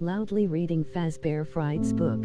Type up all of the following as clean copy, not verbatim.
Loudly reading FazBear Frights book.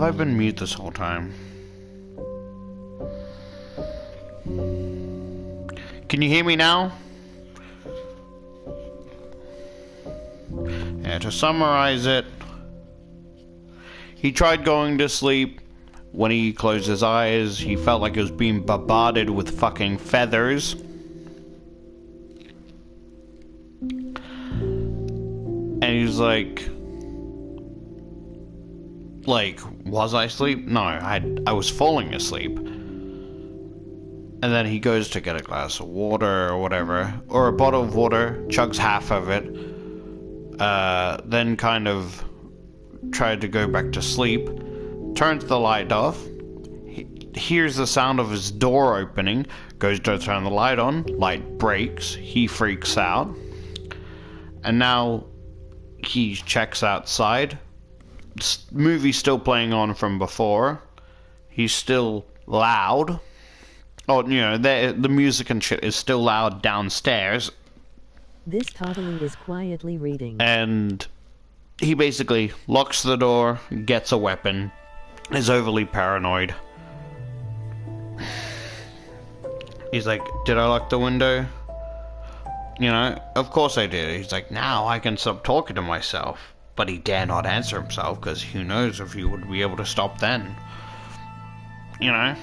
I been mute this whole time? Can you hear me now? Yeah, to summarize it, he tried going to sleep. When he closed his eyes, he felt like he was being bombarded with fucking feathers. And he's like, was I asleep? No, I was falling asleep. And then he goes to get a glass of water or whatever, or a bottle of water, chugs half of it, then kind of tried to go back to sleep, turns the light off, hears the sound of his door opening, goes to turn the light on, light breaks, he freaks out, and now he checks outside. Movie's still playing on from before. He's still loud. Oh, you know, the music and shit is still loud downstairs. This totally is quietly reading. And he basically locks the door, gets a weapon, is overly paranoid. He's like, did I lock the window? You know, of course I did. He's like, now I can stop talking to myself. But he dare not answer himself, because who knows if he would be able to stop then. You know?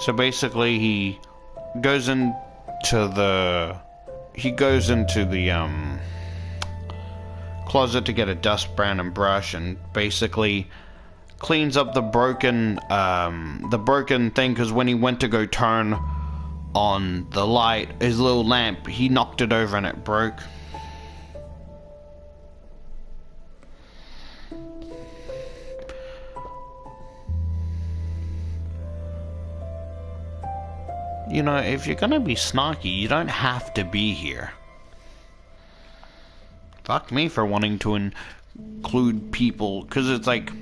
So basically he goes into the closet to get a dustpan and brush, and basically cleans up the broken thing, because when he went to go turn on the light, his little lamp, he knocked it over and it broke. You know, if you're gonna be snarky, you don't have to be here. Fuck me for wanting to include people, because it's like,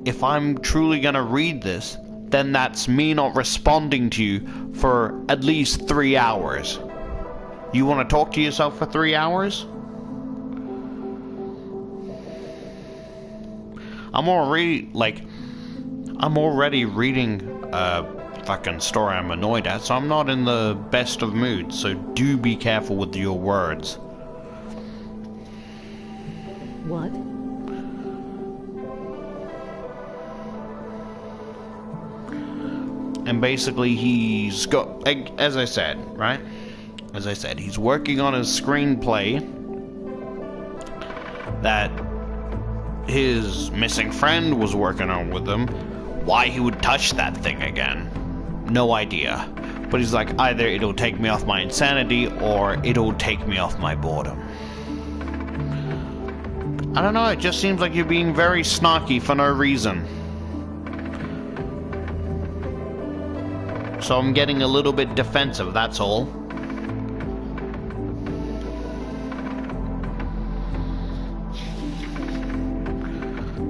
if I'm truly gonna read this, then that's me not responding to you for at least 3 hours. You want to talk to yourself for 3 hours? I'm already reading a fucking story I'm annoyed at, so I'm not in the best of moods, so do be careful with your words. What? And basically he's got, as I said, right? As I said, he's working on a screenplay that his missing friend was working on with him. Why he would touch that thing again, no idea. But he's like, either it'll take me off my insanity, or it'll take me off my boredom. I don't know, it just seems like you're being very snarky for no reason. So I'm getting a little bit defensive, that's all.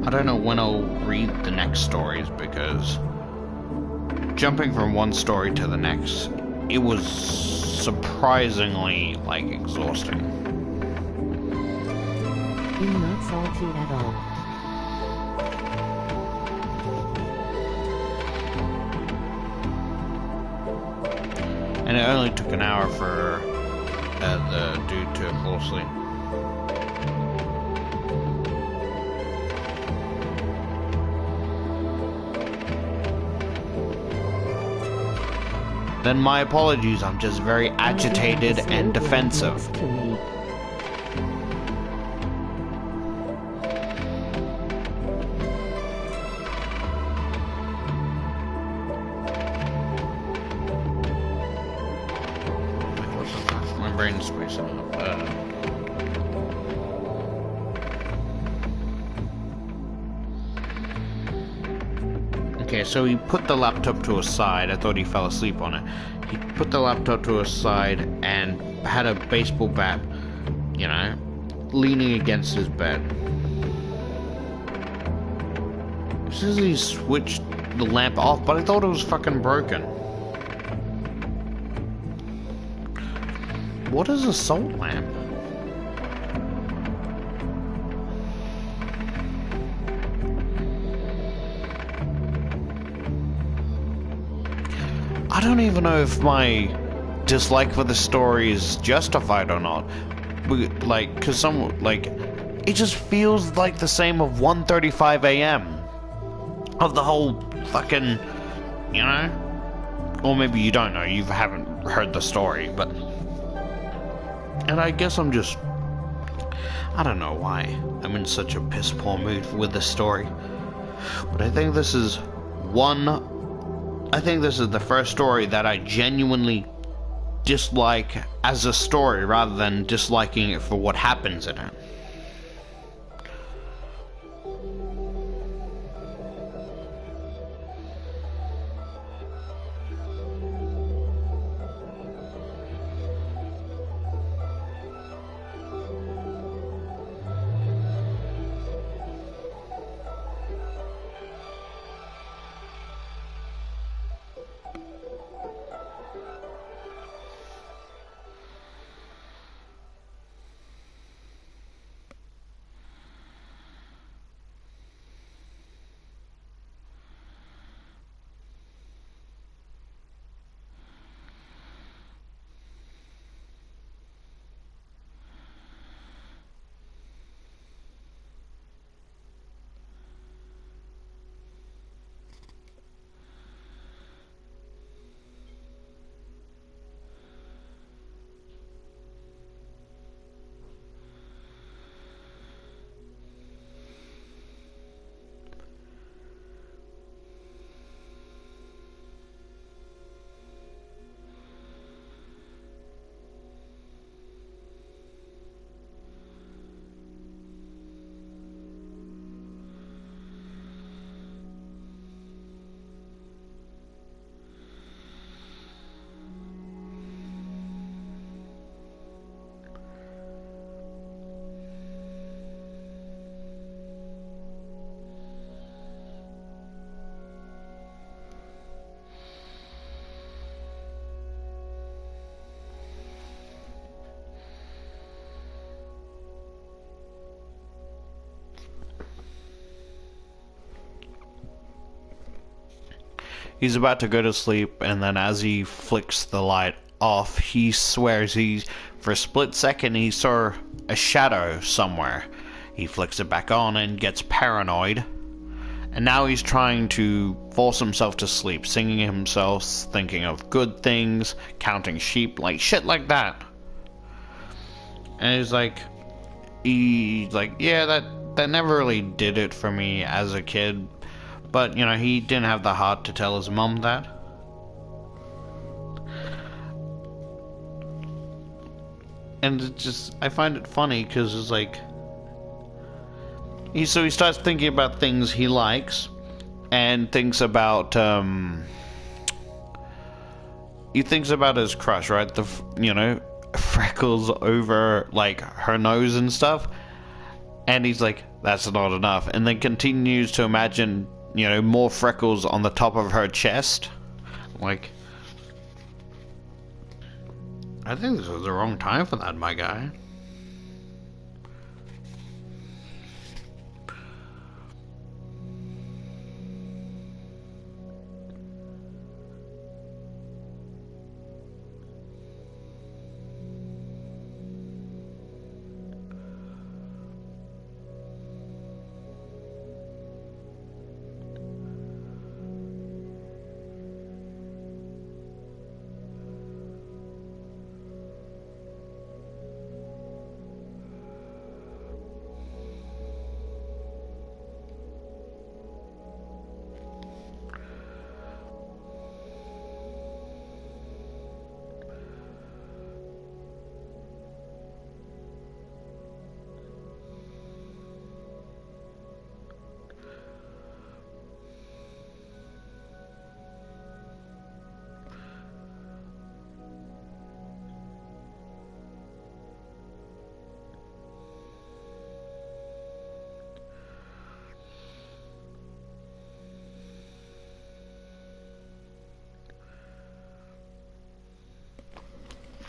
I don't know when I'll read the next stories, because jumping from one story to the next, it was surprisingly, exhausting. I'm not salty at all. And it only took an hour for the dude to fall asleep. Then my apologies, I'm just very agitated and defensive. My brain's spacing up. Okay, so he put the laptop to his side. I thought he fell asleep on it. He put the laptop to his side and had a baseball bat, you know, leaning against his bed. It says he switched the lamp off, but I thought it was fucking broken. What is a salt lamp? I don't even know if my dislike for the story is justified or not. Like, cause it just feels like the same of 1:35 a.m. of the whole fucking, you know? Or maybe you don't know, you haven't heard the story, but... And I guess I'm just... I don't know why I'm in such a piss poor mood with this story. But I think this is the first story that I genuinely dislike as a story rather than disliking it for what happens in it. He's about to go to sleep, and then as he flicks the light off, he swears for a split second, he saw a shadow somewhere. He flicks it back on and gets paranoid. And now he's trying to force himself to sleep, singing himself, thinking of good things, counting sheep, like shit like that. And he's like, yeah, that never really did it for me as a kid. But, you know, he didn't have the heart to tell his mum that. And it just, I find it funny because it's like, so he starts thinking about things he likes and thinks about, he thinks about his crush, right? Freckles over, like, her nose and stuff. And he's like, that's not enough. And then continues to imagine, more freckles on the top of her chest. Like, I think this was the wrong time for that, my guy.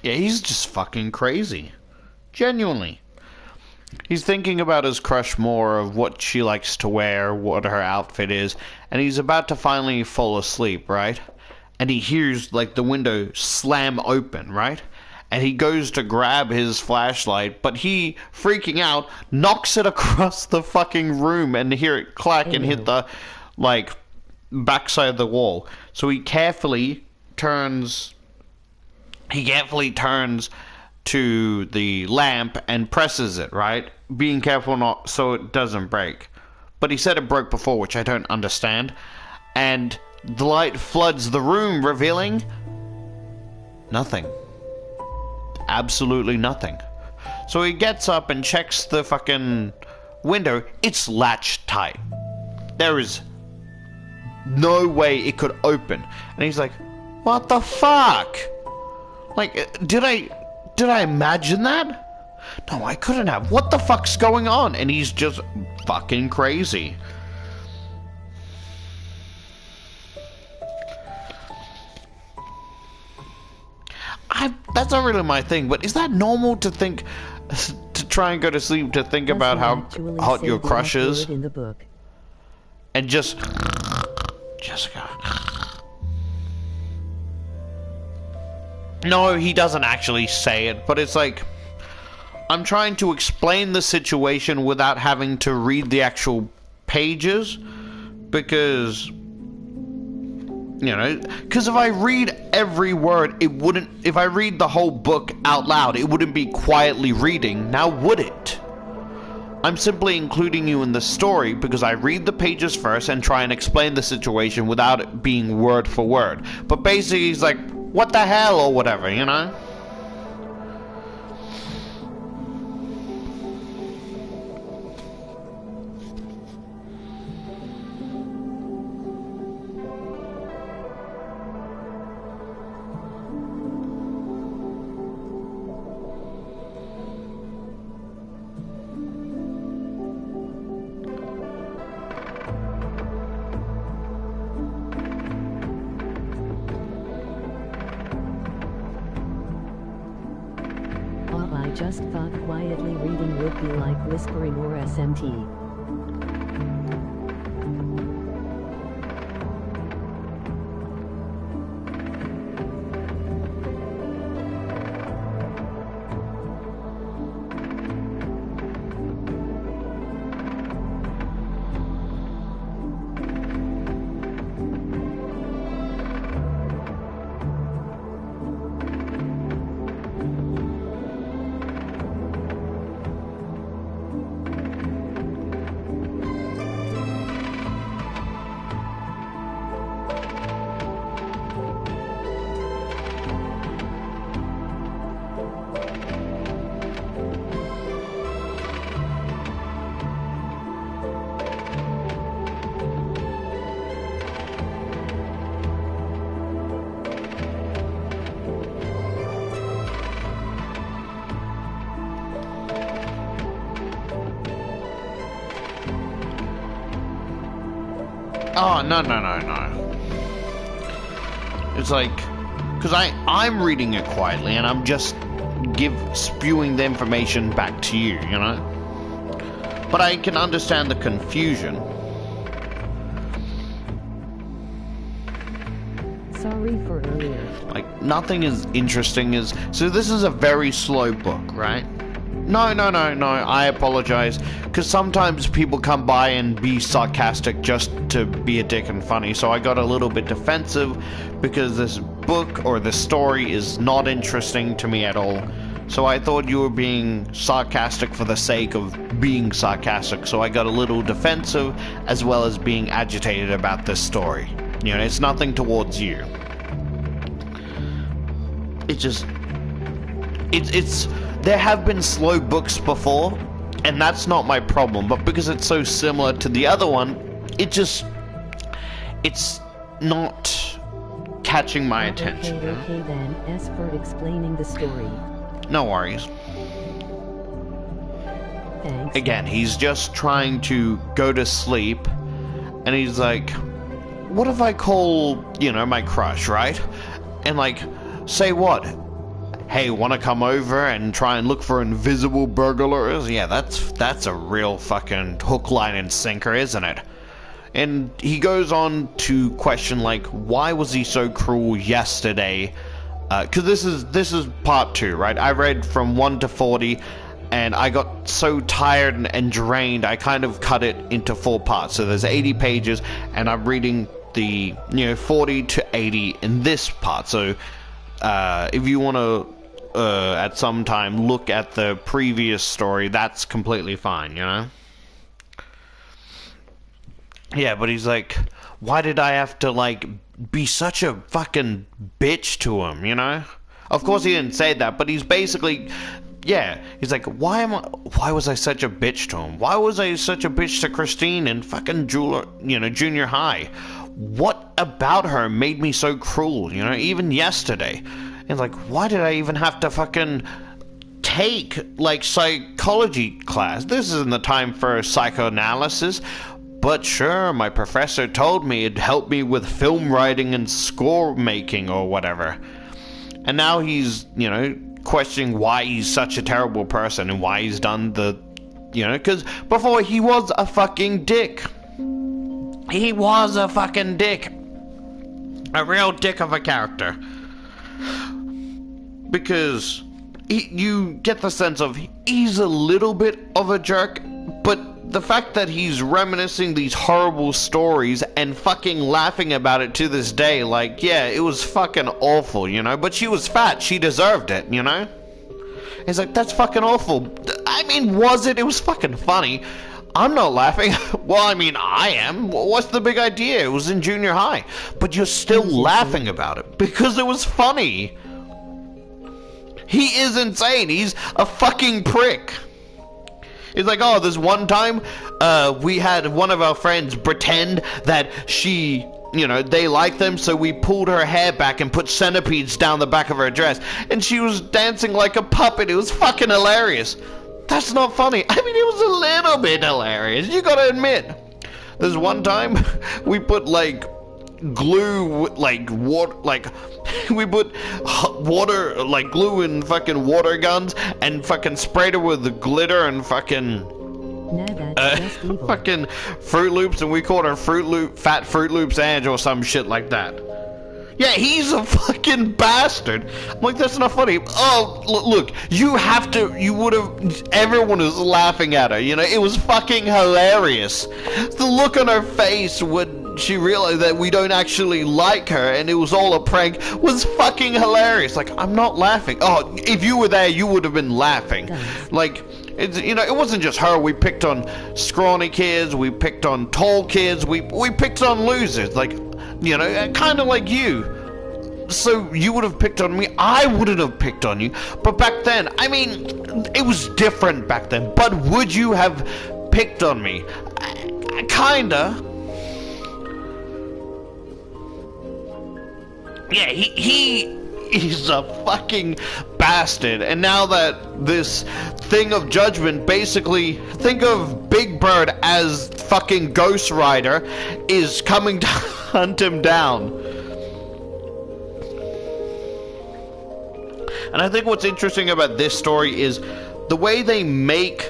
Yeah, he's just fucking crazy. Genuinely. He's thinking about his crush more, of what she likes to wear, what her outfit is, and he's about to finally fall asleep, right? and he hears like the window slam open, right? And he goes to grab his flashlight, but he, freaking out, knocks it across the fucking room and hear it clack and hit the, like, backside of the wall. So he carefully turns to the lamp and presses it, right? Being careful not so it doesn't break. But he said it broke before, which I don't understand. And the light floods the room, revealing nothing. Absolutely nothing. So he gets up and checks the fucking window. It's latched tight. There is no way it could open. And he's like, what the fuck? Like, did I imagine that? No, I couldn't have. What the fuck's going on? And he's just fucking crazy. That's not really my thing, but is that normal to think, to try and go to sleep, to think about how hot your crush is? In the book. And just Jessica. No, he doesn't actually say it, but it's like, I'm trying to explain the situation without having to read the actual pages, because, you know, because if I read every word, it wouldn't, if I read the whole book out loud, it wouldn't be quietly reading, now would it? I'm simply including you in the story because I read the pages first and try and explain the situation without it being word for word. But basically he's like, what the hell, or whatever, you know? I just thought quietly reading would be like whispering or SMT. Oh, no. It's like, because I'm reading it quietly and I'm just spewing the information back to you, you know? But I can understand the confusion. Sorry for earlier. Like, nothing as interesting as... So this is a very slow book, right? No, I apologize. Because sometimes people come by and be sarcastic just to be a dick and funny. So I got a little bit defensive because this book or this story is not interesting to me at all. So I thought you were being sarcastic for the sake of being sarcastic. So I got a little defensive as well as being agitated about this story. You know, it's nothing towards you. It's just... It's there have been slow books before, and that's not my problem, but because it's so similar to the other one, it's not catching my attention. Okay then, S for explaining the story. No worries. Thanks. Again, he's just trying to go to sleep, and he's like, what if I call, you know, my crush, right? And like, say what? Hey, wanna come over and try and look for invisible burglars? Yeah, that's a real fucking hook, line, and sinker, isn't it? And he goes on to question, like, why was he so cruel yesterday? Because this is part 2, right? I read from 1 to 40, and I got so tired and drained, I kind of cut it into 4 parts. So there's 80 pages, and I'm reading the 40 to 80 in this part. So if you want to at some time look at the previous story, that's completely fine, Yeah, but he's like, why did I have to, like, be such a fucking bitch to him, Of course he didn't say that, but he's basically, yeah, he's like, why was I such a bitch to him? Why was I such a bitch to Christine in fucking junior high? What about her made me so cruel, even yesterday? And like, why did I even have to fucking take, like, psychology class? This isn't the time for psychoanalysis. But sure, my professor told me it'd help me with film writing and score making or whatever. And now he's, questioning why he's such a terrible person and why he's done the, because before he was a fucking dick. He was a fucking dick. A real dick of a character. Because you get the sense of he's a little bit of a jerk, but the fact that he's reminiscing these horrible stories and fucking laughing about it to this day, like, yeah, it was fucking awful, but she was fat, she deserved it, It's like, that's fucking awful. I mean, was it? It was fucking funny. I'm not laughing. Well, I mean, I am. What's the big idea? It was in junior high. But you're still laughing about it because it was funny. He is insane. He's a fucking prick. It's like, oh, this one time, we had one of our friends pretend that she, they liked them, so we pulled her hair back and put centipedes down the back of her dress, and she was dancing like a puppet. It was fucking hilarious. That's not funny. I mean, it was a little bit hilarious, you gotta admit. There's one time, we put, like, glue, like, water, like, we put water, like, glue in fucking water guns and fucking sprayed her with the glitter and fucking fucking Fruit Loops, and we called her Fat Fruit Loops Ange or some shit like that. Yeah, he's a fucking bastard. I'm like, that's not funny. Oh, look, everyone was laughing at her, it was fucking hilarious. The look on her face when she realized that we don't actually like her and it was all a prank was fucking hilarious. Like, I'm not laughing. Oh, if you were there, you would have been laughing. Like, it wasn't just her. We picked on scrawny kids, we picked on tall kids, we picked on losers, like, kind of like you. So you would have picked on me, I wouldn't have picked on you. But back then, I mean, it was different back then. But would you have picked on me? Kinda. Yeah, he's a fucking bastard. And now that this thing of judgment, basically, think of Big Bird as fucking Ghost Rider, is coming to hunt him down. And I think what's interesting about this story is the way they make,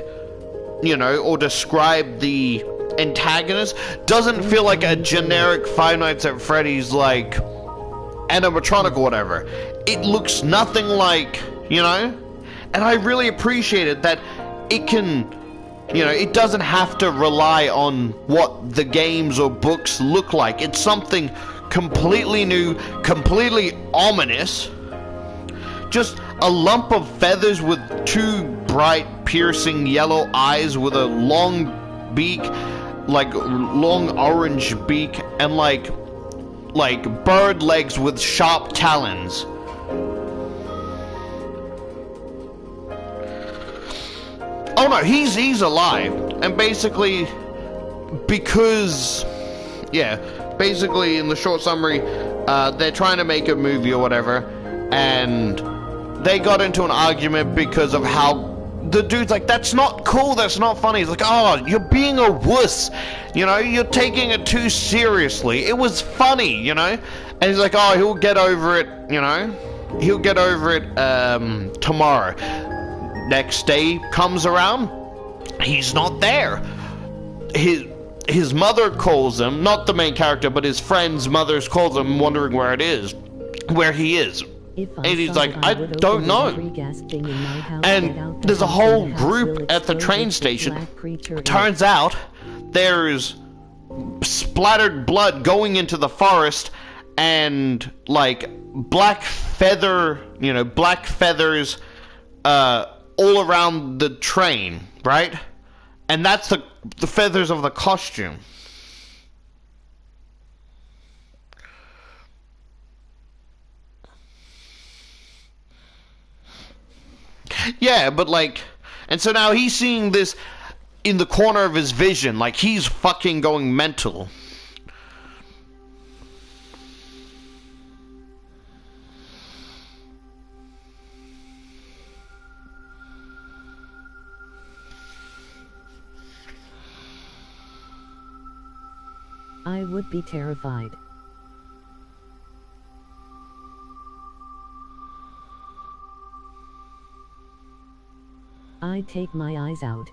or describe the antagonist doesn't feel like a generic Five Nights at Freddy's, like, animatronic or whatever. It looks nothing like, and I really appreciated that it can, it doesn't have to rely on what the games or books look like. It's something completely new, completely ominous. Just a lump of feathers with two bright, piercing yellow eyes with a long beak, like long orange beak, and like bird legs with sharp talons. Oh no, he's alive, and basically, because, yeah, basically in the short summary, they're trying to make a movie or whatever, and they got into an argument because of how the dude's like, that's not cool, that's not funny. He's like, oh, you're being a wuss, you're taking it too seriously. It was funny, and he's like, oh, he'll get over it, he'll get over it tomorrow. Next day comes around, he's not there. his mother calls him, not the main character, but his friend's mother's calls him, wondering where he is. And he's like, I don't know. And there's a whole group at the train station. Turns out there's splattered blood going into the forest, and like black feathers all around the train, right? And that's the feathers of the costume. Yeah, but like, and so now he's seeing this in the corner of his vision, like he's fucking going mental. I would be terrified. I'd take my eyes out.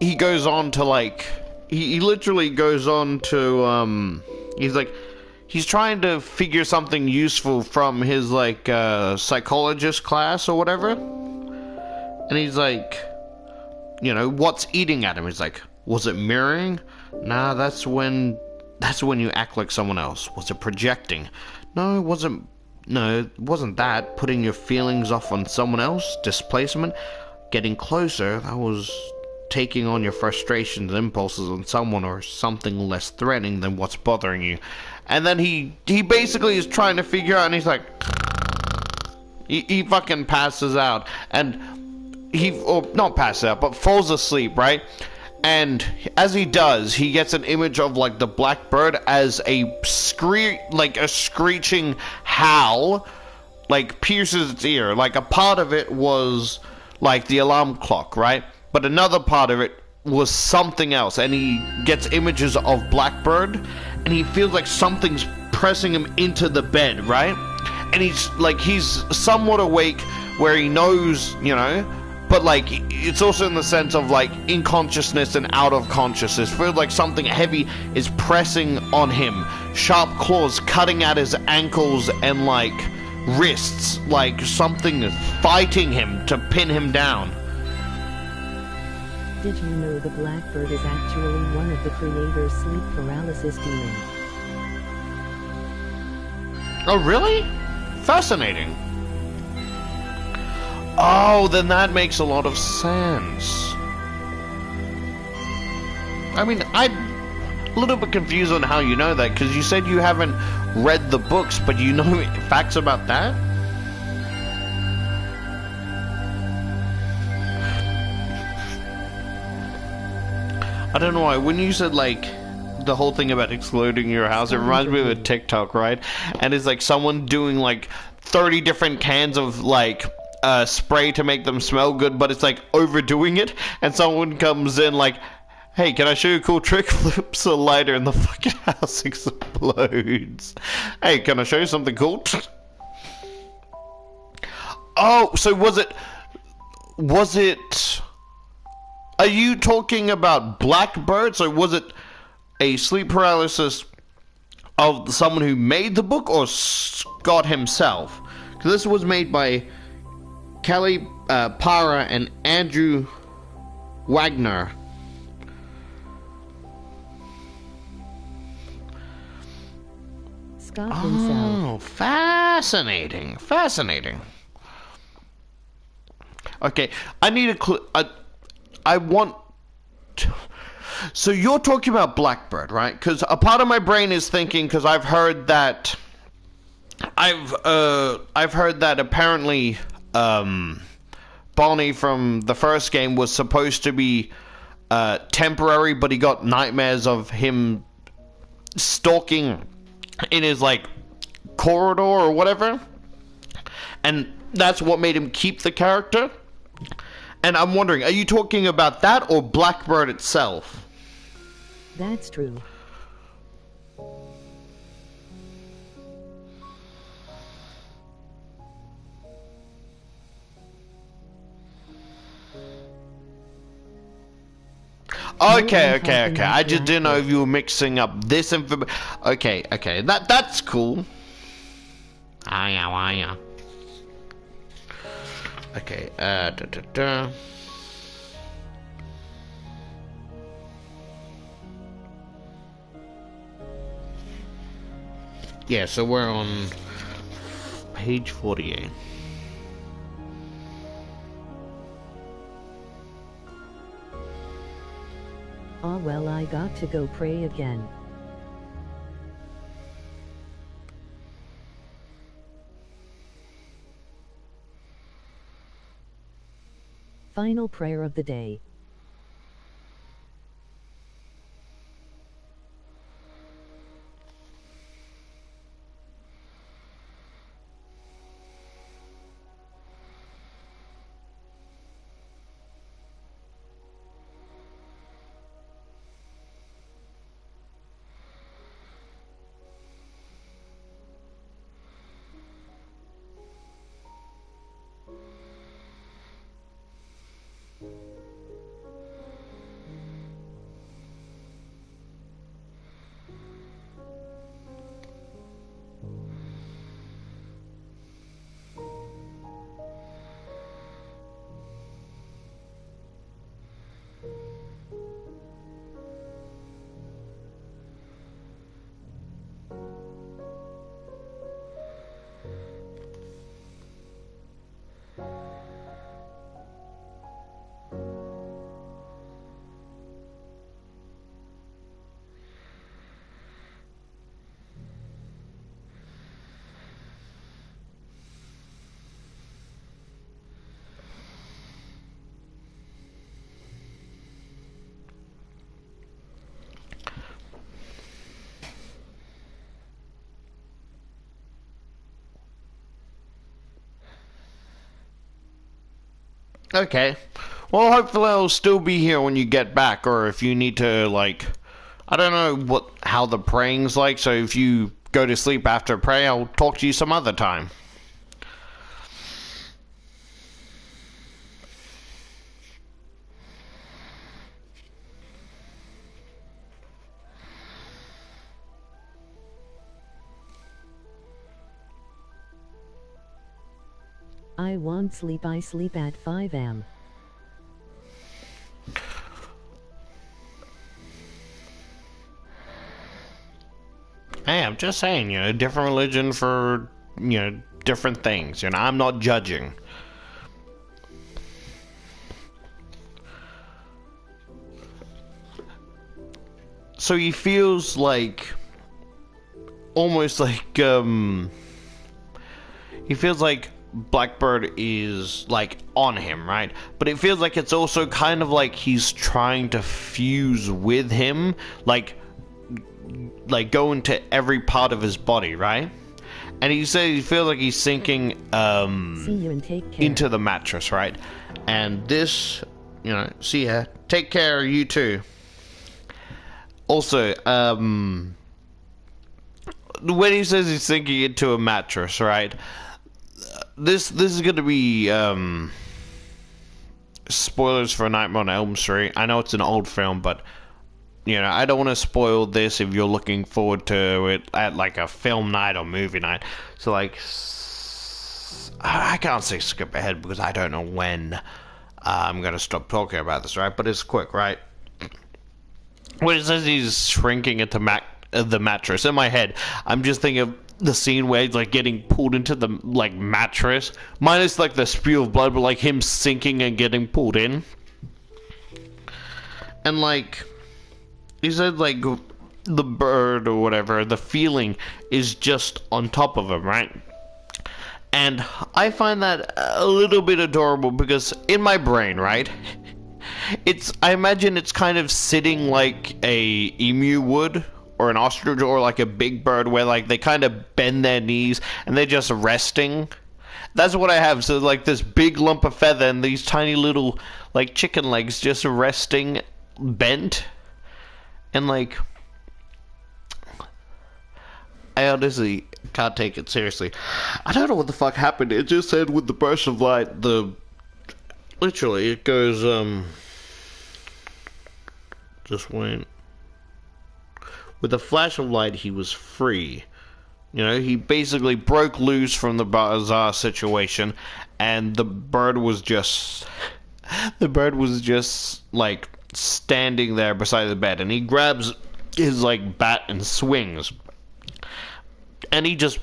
He goes on to like, he literally goes on to, he's like, he's trying to figure something useful from his like, psychologist class or whatever. And he's like, you know, what's eating at him? He's like, was it mirroring? Nah, that's when you act like someone else. Was it projecting? No, it wasn't that. Putting your feelings off on someone else? Displacement? Getting closer? That was taking on your frustrations and impulses on someone or something less threatening than what's bothering you. And then he basically is trying to figure out, and he's like, he fucking passes out, and or not passes out, but falls asleep, right? And as he does, he gets an image of like the Blackbird as a screeching howl, like pierces its ear. Like a part of it was like the alarm clock, right? But another part of it was something else, and he gets images of Blackbird, and he feels like something's pressing him into the bed, right? And he's somewhat awake where he knows, you know, but like it's also in the sense of like in consciousness and out of consciousness. Feels like something heavy is pressing on him, sharp claws cutting at his ankles and like wrists, like something fighting him to pin him down. Did you know the Blackbird is actually one of the creator's sleep paralysis demons? Oh, really? Fascinating. Oh, then that makes a lot of sense. I mean, I'm a little bit confused on how you know that, because you said you haven't read the books, but you know facts about that? I don't know why. When you said, like, the whole thing about exploding your house, it reminds me of a TikTok, right? And it's, like, someone doing, like, 30 different cans of, like, spray to make them smell good, but it's, like, overdoing it. And someone comes in, like, hey, can I show you a cool trick? Flips a lighter and the fucking house explodes. Hey, can I show you something cool? Oh, so was it... Are you talking about Blackbird? So was it a sleep paralysis of someone who made the book or Scott himself? Because this was made by Kelly Para and Andrew Wagner. Scott himself. Oh, fascinating. Fascinating. Okay, I need a clue. I want... So you're talking about Blackbird, right? Because a part of my brain is thinking, because I've heard that... I've heard that apparently Barney from the first game was supposed to be temporary, but he got nightmares of him stalking in his like corridor or whatever, and that's what made him keep the character. And I'm wondering, are you talking about that or Blackbird itself? That's true. Okay. I just didn't know if you were mixing up this information. Okay. That's cool. Yeah. Okay. Yeah. So we're on page 48. Ah, well, I got to go pray again. Final prayer of the day. Okay. Well, hopefully I'll still be here when you get back, or if you need to, like, I don't know how the praying's like, so if you go to sleep after pray, I'll talk to you some other time. I want sleep. I sleep at 5 am. Hey, I'm just saying, different religion for, different things. I'm not judging. So he feels like, almost like, he feels like Blackbird is like on him, right? But it feels like it's also kind of like he's trying to fuse with him, like go into every part of his body, right? And he says he feels like he's sinking See you and take care. into the mattress, right? And this, see ya. Take care, you too. Also, when he says he's sinking into a mattress, right? This is going to be spoilers for Nightmare on Elm Street. I know it's an old film, but I don't want to spoil this if you're looking forward to it at like a film night or movie night. So like, I can't say skip ahead because I don't know when I'm going to stop talking about this, right? But it's quick, right? When it says he's shrinking into the mattress, in my head, I'm just thinking of the scene where he's like getting pulled into the like mattress, minus like the spew of blood, but like him sinking and getting pulled in. And like he said, like the bird or whatever, the feeling is just on top of him, right? And I find that a little bit adorable because in my brain, right, I imagine it's kind of sitting like a emu would, or an ostrich, or like a big bird, where like they kind of bend their knees and they're just resting. That's what I have. So like this big lump of feather and these tiny little like chicken legs just resting bent. And like, I honestly can't take it seriously. I don't know what the fuck happened. It just said with the burst of light, literally it goes just went. With a flash of light, he was free. You know, he basically broke loose from the bizarre situation, and the bird was just like standing there beside the bed, and he grabs his like bat and swings, and the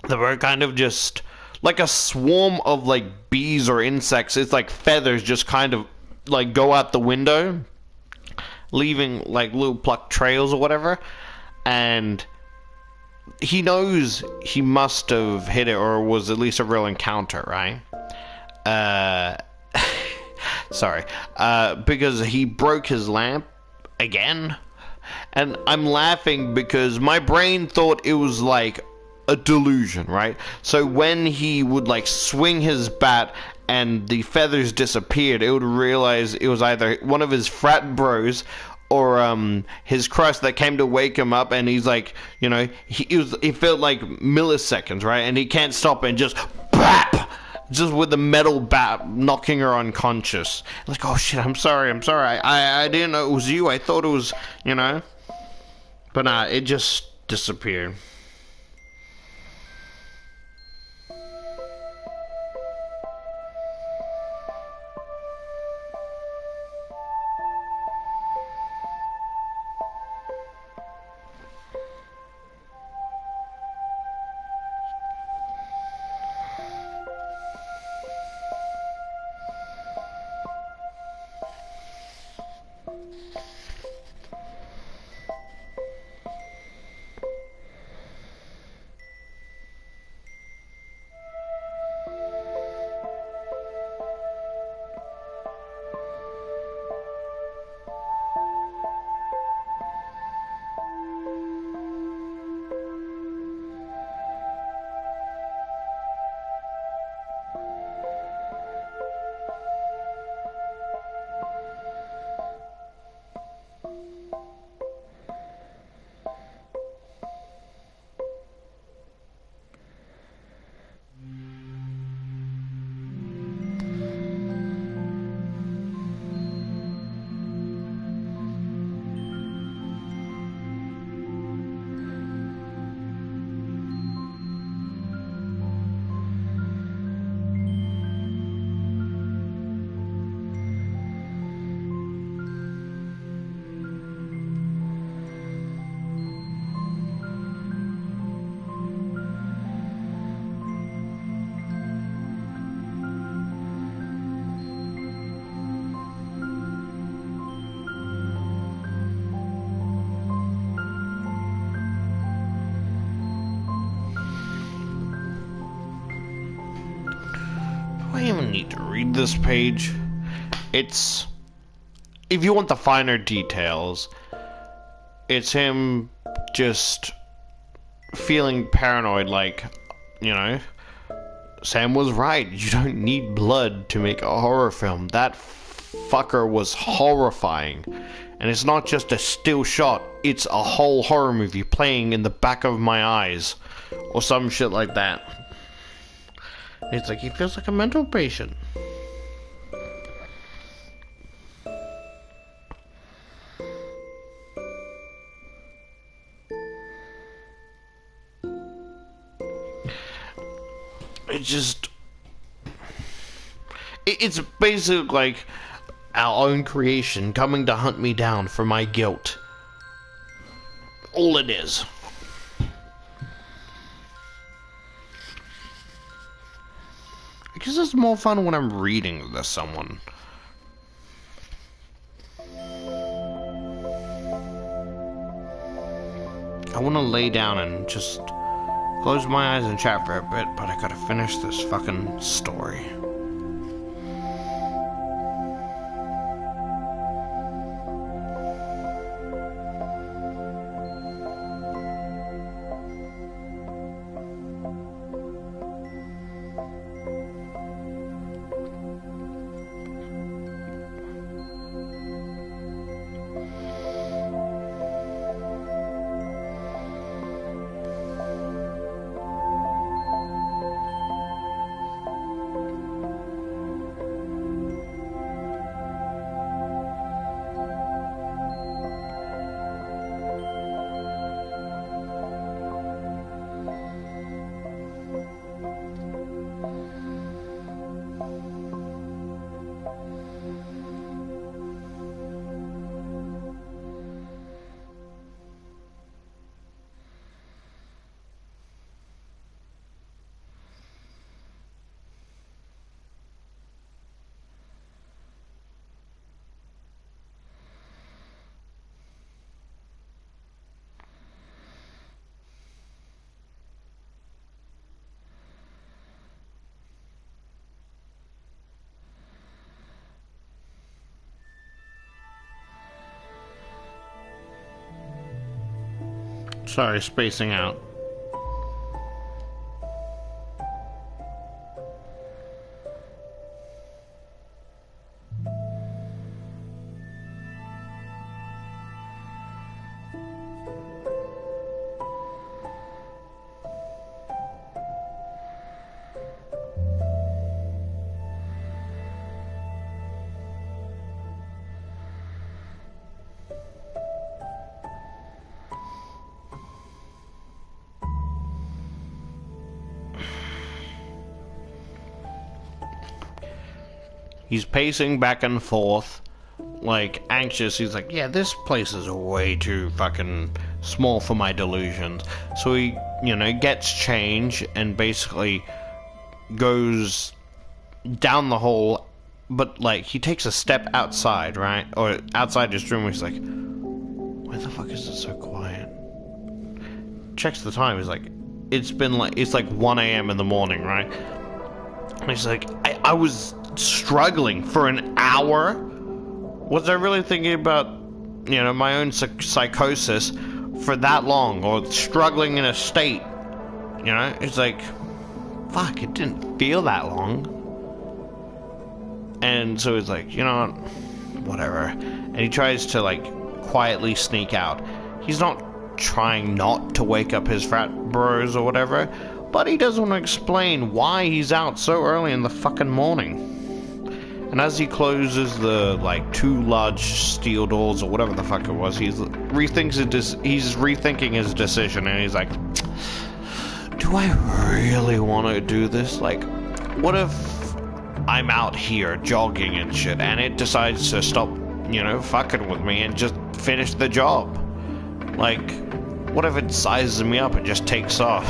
bird kind of just like a swarm of like bees or insects. It's like feathers just kind of like go out the window, leaving like little plucked trails or whatever, and he knows he must have hit it, or was at least a real encounter, right? Sorry. Because he broke his lamp again, and I'm laughing because my brain thought it was like a delusion, right? So when he would like swing his bat and the feathers disappeared, it would realize it was either one of his frat bros or his crush that came to wake him up, and he's like, you know, it felt like milliseconds, right? And he can't stop and just BAP! Just with the metal bat knocking her unconscious. Like, oh shit, I'm sorry. I didn't know it was you. I thought it was, you know. But nah, it just disappeared. I even need to read this page. It's, if you want the finer details, it's him just feeling paranoid, like, you know, Sam was right. You don't need blood to make a horror film. That fucker was horrifying. And it's not just a still shot, it's a whole horror movie playing in the back of my eyes. Or some shit like that. It's like he feels like a mental patient. It's basically like our own creation coming to hunt me down for my guilt. All it is. Because it's more fun when I'm reading to someone. I want to lay down and just close my eyes and chat for a bit, but I gotta finish this fucking story. Sorry, spacing out. He's pacing back and forth, like, anxious. He's like, yeah, this place is way too fucking small for my delusions. So he, gets change and basically goes down the hall, but, like, he takes a step outside, right? Or outside his room, he's like, why the fuck is it so quiet? Checks the time, he's like, it's like 1 a.m. in the morning, right? And he's like, I was struggling for an hour? Was I really thinking about, my own psychosis for that long, or struggling in a state? It's like, fuck, it didn't feel that long. And so he's like, whatever. And he tries to, like, quietly sneak out. He's not trying not to wake up his frat bros or whatever, but he doesn't want to explain why he's out so early in the fucking morning. And as he closes the, like, 2 large steel doors or whatever the fuck it was, he's rethinking his decision, and he's like, do I really want to do this? Like, what if I'm out here jogging and shit, and it decides to stop, fucking with me and just finish the job? Like, what if it sizes me up and just takes off?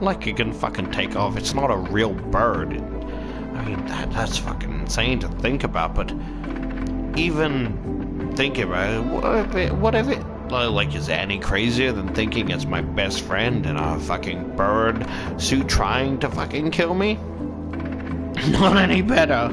Like it can fucking take off. It's not a real bird. I mean, that's fucking insane to think about, but even thinking about it, what if it, like, is any crazier than thinking it's my best friend in a fucking bird suit trying to fucking kill me? Not any better.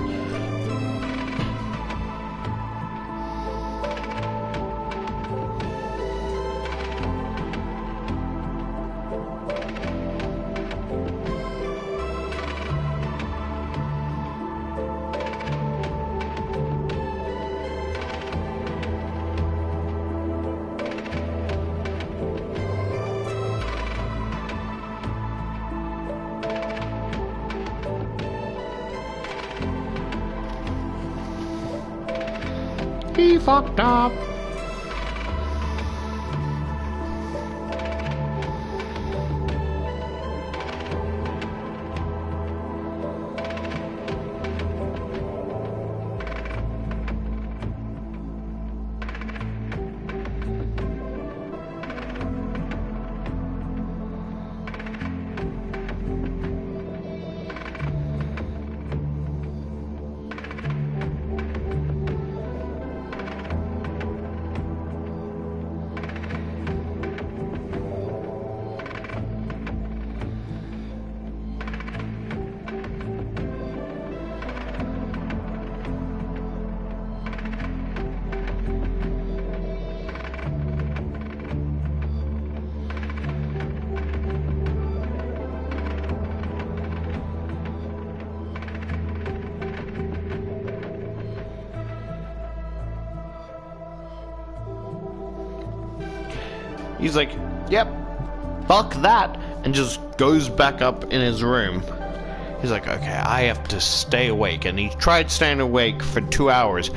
He fucked up. He's like, yep, fuck that, and just goes back up in his room. He's like, okay, I have to stay awake. And he tried staying awake for 2 hours,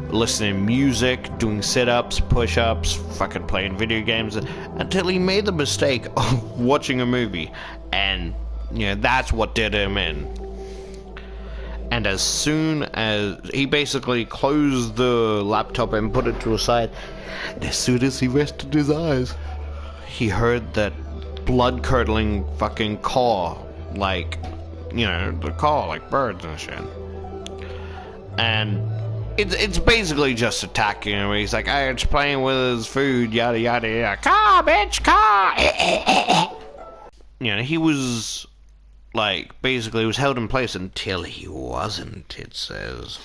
listening to music, doing sit-ups, push-ups, fucking playing video games, until he made the mistake of watching a movie. And, you know, that's what did him in. And as soon as he basically closed the laptop and put it to a side, as soon as he rested his eyes, he heard that blood-curdling fucking caw, like, you know, the caw like birds and shit. And it's basically just attacking him. He's like, oh, it's playing with his food, yada yada yada. Caw, bitch, caw! You know, he was, like, basically was held in place until he wasn't, it says.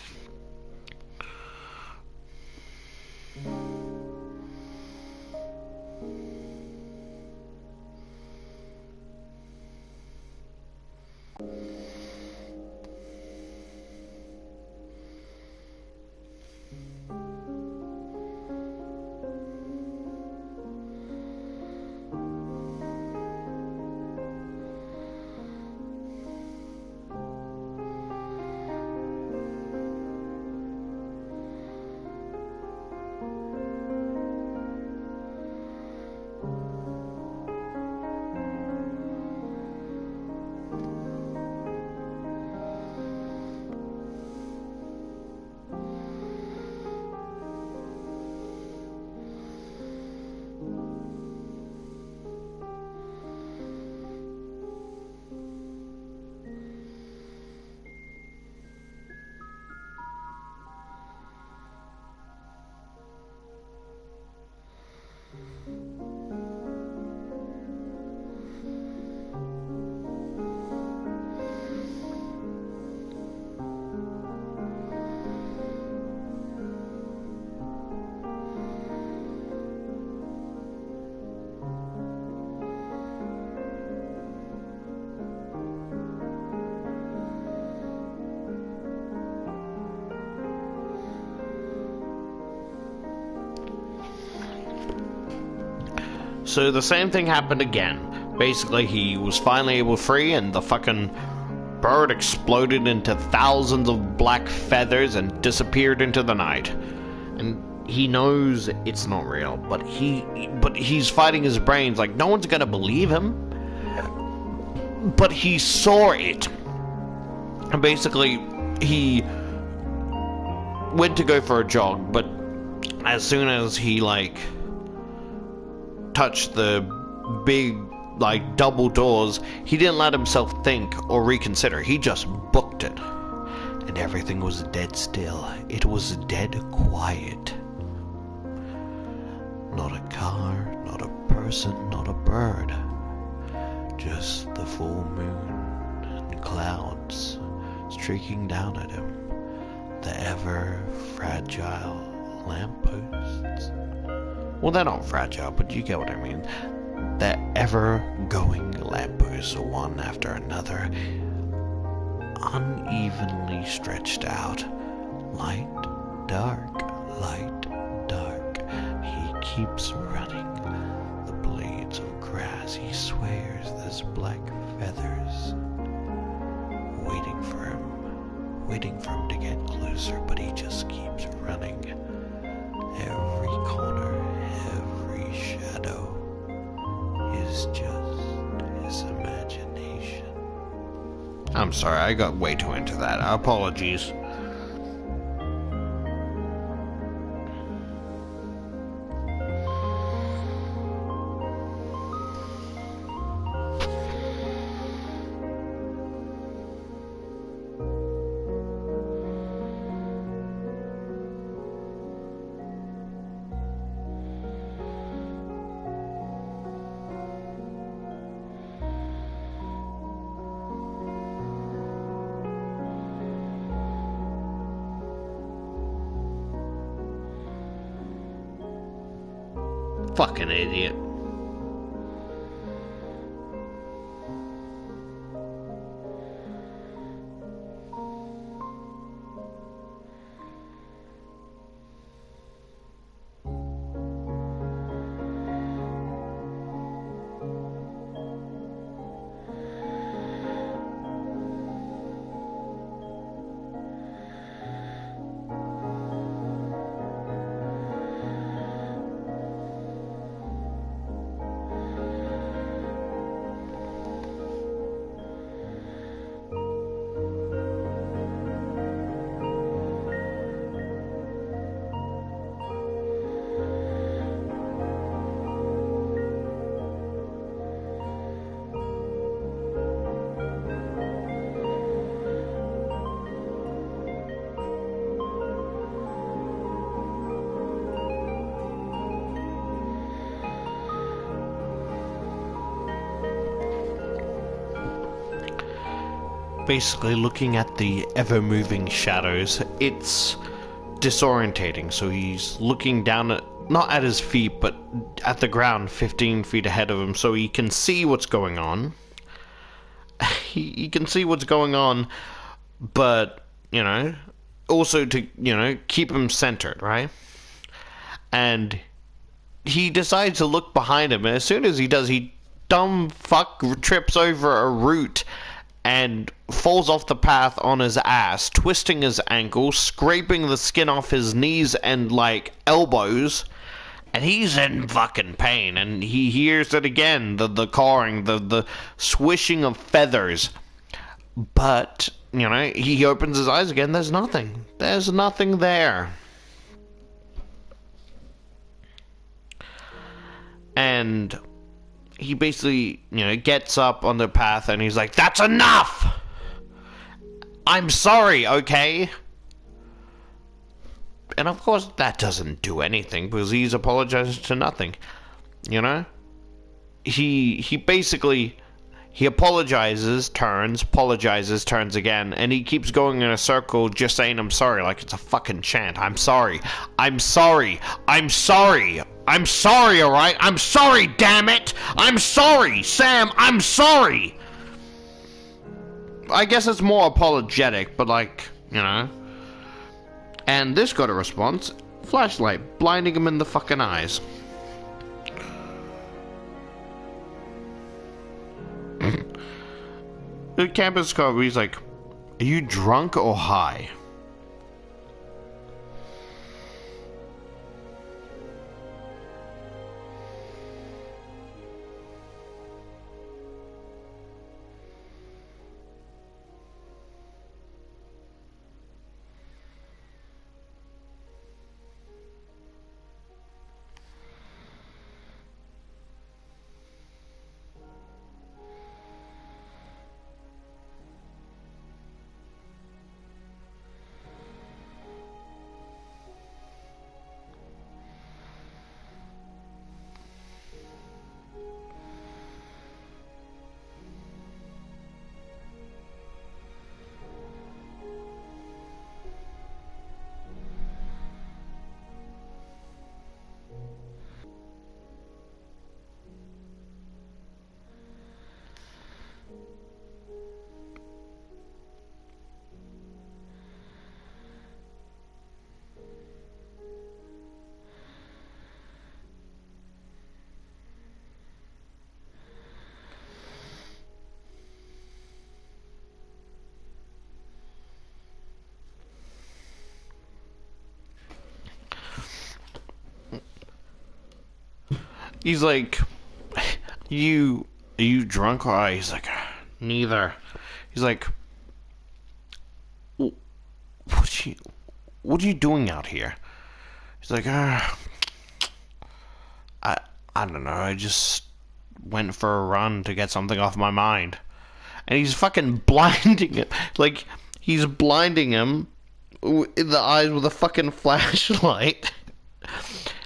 So the same thing happened again. Basically, he was finally able to free, and the fucking bird exploded into thousands of black feathers and disappeared into the night. And he knows it's not real, but he's fighting his brains like no one's gonna believe him. But he saw it. And basically, he went to go for a jog, but as soon as he, like, touched the big, like, double doors, he didn't let himself think or reconsider. He just booked it. And everything was dead still. It was dead quiet. Not a car, not a person, not a bird. Just the full moon and clouds streaking down at him. The ever fragile lampposts. Well, they're not fragile, but you get what I mean. The ever-going lampposts, one after another, unevenly stretched out. Light, dark, light, dark. He keeps running. The blades of grass, he swears there's black feathers. Waiting for him to get closer, but he just keeps running. Every corner, every shadow is just his imagination. I'm sorry, I got way too into that. Apologies. Fucking idiot. basically looking at the ever-moving shadows. It's disorientating, so he's looking down at, not at his feet, but at the ground 15 feet ahead of him, so he can see what's going on. He can see what's going on, but, you know, also to, you know, keep him centered, right? And he decides to look behind him, and as soon as he does, he dumb fuck trips over a root and falls off the path on his ass, twisting his ankle, scraping the skin off his knees and, like, elbows. And he's in fucking pain, and he hears it again, the cawing, the swishing of feathers. But, you know, he opens his eyes again, there's nothing. There's nothing there. And he basically, you know, gets up on the path and he's like, "That's enough! I'm sorry, okay?" And of course that doesn't do anything, because he's apologized to nothing, you know? He basically, he apologizes, turns again, and he keeps going in a circle just saying "I'm sorry" like it's a fucking chant. I'm sorry, I'm sorry, I'm sorry, I'm sorry, alright? I'm sorry, damn it! I'm sorry, Sam, I'm sorry! I guess it's more apologetic, but like, you know. And this got a response. Flashlight, blinding him in the fucking eyes. The campus car, he's like, "Are you drunk or high?" He's like, are you drunk or high? He's like, "Neither." He's like, what are you doing out here?" He's like, I don't know, I just went for a run to get something off my mind. And he's fucking blinding him. Like, he's blinding him in the eyes with a fucking flashlight.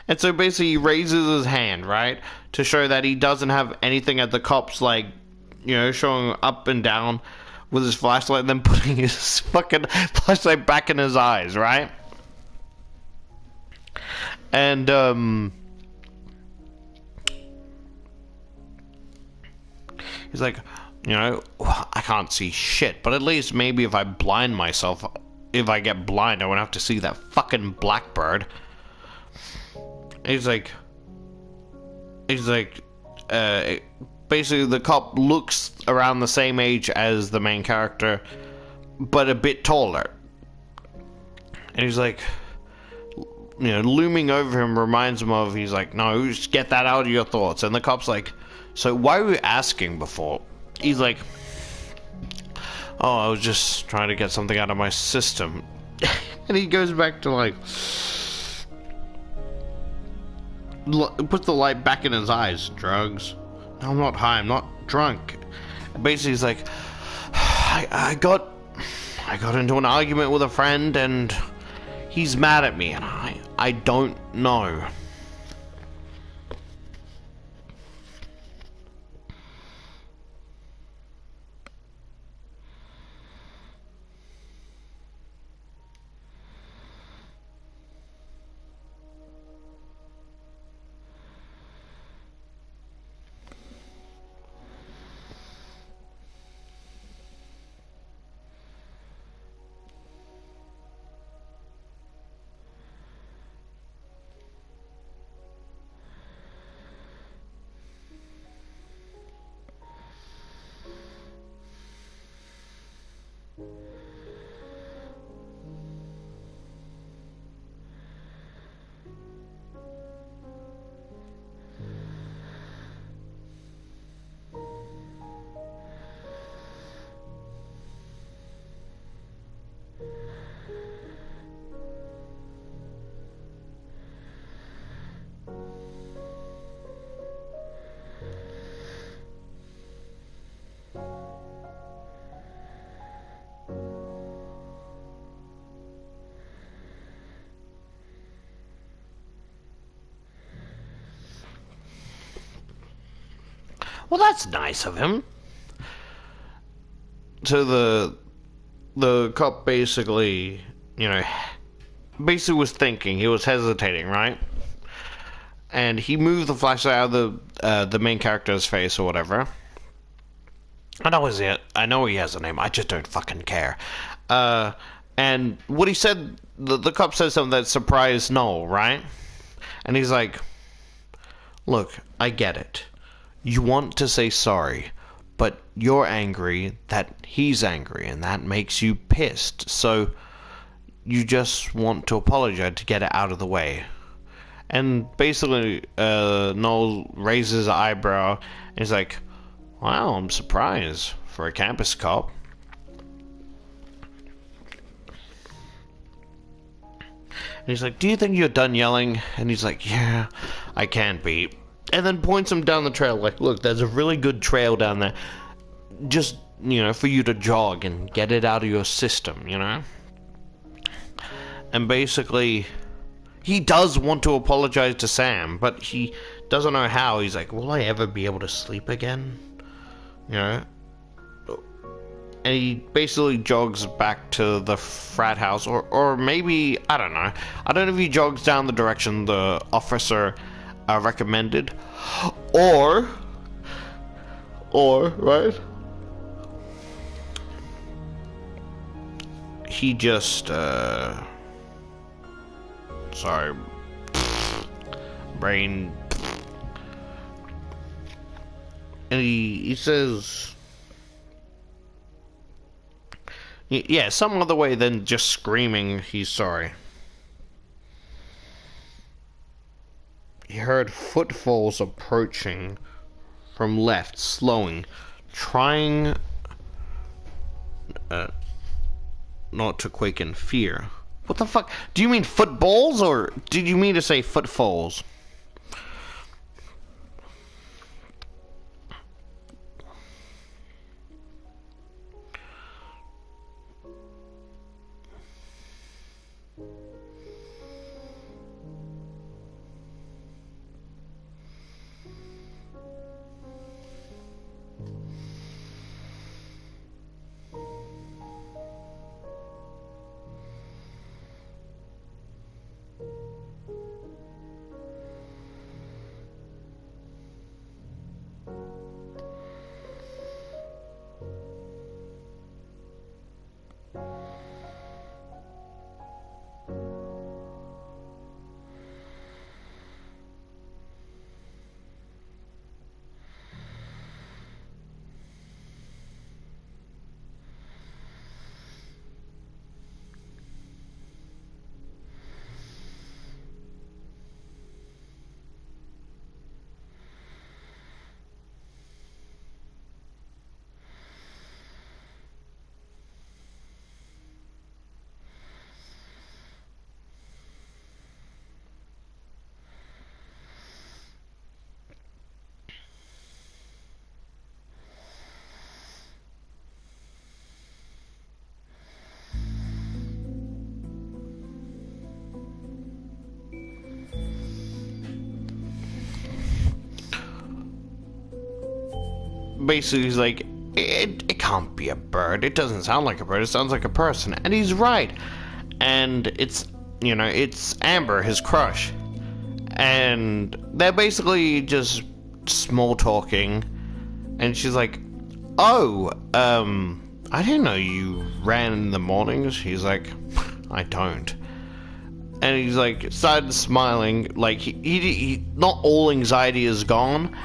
And so basically he raises his hand, right, to show that he doesn't have anything at the cops, like, you know, showing up and down with his flashlight, and then putting his fucking flashlight back in his eyes, right? And, he's like, you know, "I can't see shit, but at least maybe if I blind myself, if I get blind, I won't have to see that fucking Blackbird." He's like, basically the cop looks around the same age as the main character, but a bit taller. And he's like, you know, looming over him reminds him of, he's like, "No, just get that out of your thoughts." And the cop's like, "So why were you asking before?" He's like, "Oh, I was just trying to get something out of my system." And he goes back to like, puts the light back in his eyes. "Drugs? No, I'm not high, I'm not drunk." Basically he's like, I got into an argument with a friend and he's mad at me and I don't know." Well, that's nice of him. So the cop basically, basically was thinking. He was hesitating, right? And he moved the flashlight out of the main character's face or whatever. I know he has a name. I just don't fucking care. And what he said, the cop said something that surprised Noel, right? And he's like, "Look, I get it. You want to say sorry, but you're angry that he's angry, and that makes you pissed. So you just want to apologize to get it out of the way." And basically, Noel raises an eyebrow, and he's like, "Wow, I'm surprised for a campus cop." And he's like, "Do you think you're done yelling?" And he's like, "Yeah, I can't be." And then points him down the trail, like, "Look, there's a really good trail down there. Just, for you to jog and get it out of your system, And basically, he does want to apologize to Sam, but he doesn't know how. He's like, "Will I ever be able to sleep again?" And he basically jogs back to the frat house, or maybe, I don't know. I don't know if he jogs down the direction the officer recommended, or, right? He just, sorry, brain, and he says, yeah, some other way than just screaming he's sorry. He heard footfalls approaching from left, slowing, trying not to quake in fear. What the fuck? Do you mean footballs, or did you mean to say footfalls? Basically, he's like, it can't be a bird. It doesn't sound like a bird. It sounds like a person. And he's right. And it's, it's Amber, his crush. And they're basically just small talking. And she's like, "Oh, I didn't know you ran in the mornings." He's like, "I don't." And he's like, started smiling. Like, he not all anxiety is gone,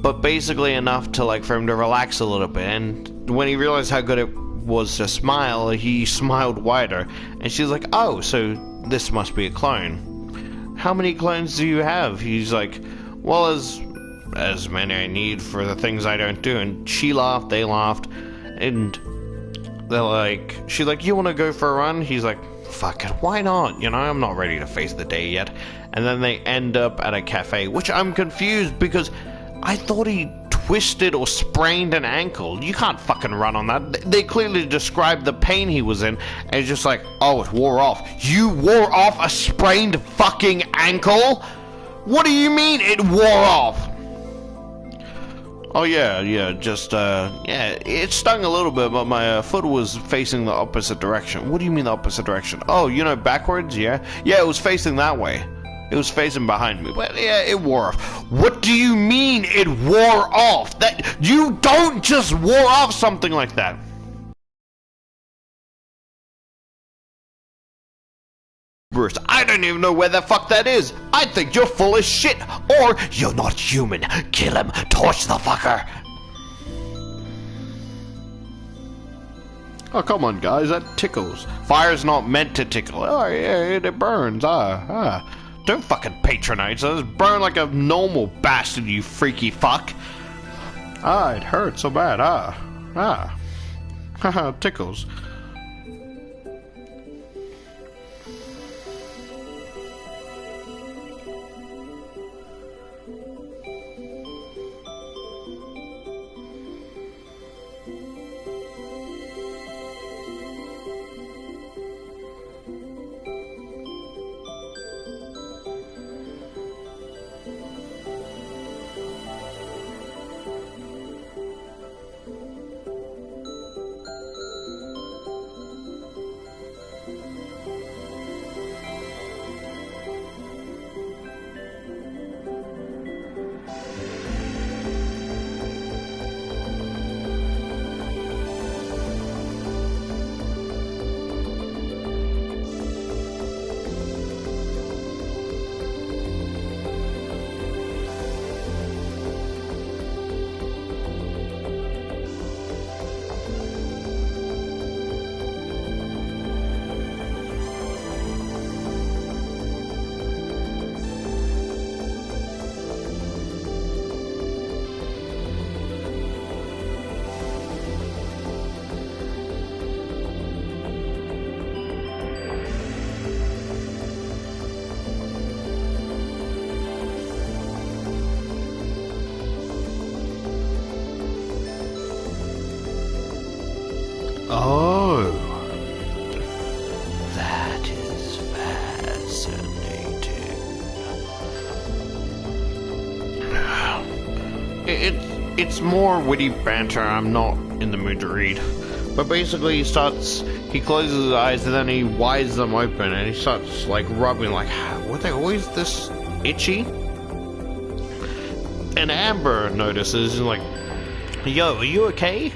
but basically enough to, like, for him to relax a little bit. And when he realized how good it was to smile, he smiled wider. And she's like, "Oh, so this must be a clone. How many clones do you have?" He's like, "Well, as many I need for the things I don't do." And she laughed, they laughed, and they're like, she's like, "You want to go for a run?" He's like, "Fuck it, why not? I'm not ready to face the day yet." And then they end up at a cafe, which I'm confused because I thought he twisted or sprained an ankle. You can't fucking run on that. They clearly described the pain he was in, and it's just like, oh, it wore off. You wore off a sprained fucking ankle? What do you mean it wore off? Oh yeah, it stung a little bit, but my foot was facing the opposite direction. What do you mean the opposite direction? Oh, you know, backwards, yeah? Yeah, it was facing that way. It was facing behind me, but yeah, it wore off. What do you mean it wore off? That you don't just wore off something like that. Bruce, I don't even know where the fuck that is. I think you're full of shit, or you're not human. Kill him, torch the fucker. Oh, come on, guys, that tickles. Fire's not meant to tickle. Oh, yeah, it burns. Don't fucking patronize us. Burn like a normal bastard, you freaky fuck. It hurts so bad. Haha, tickles. Oh, that is fascinating. It's more witty banter. I'm not in the mood to read. But basically he closes his eyes and then he wides them open and he starts like rubbing like, what the hell is this itchy? And Amber notices and like, yo, are you okay?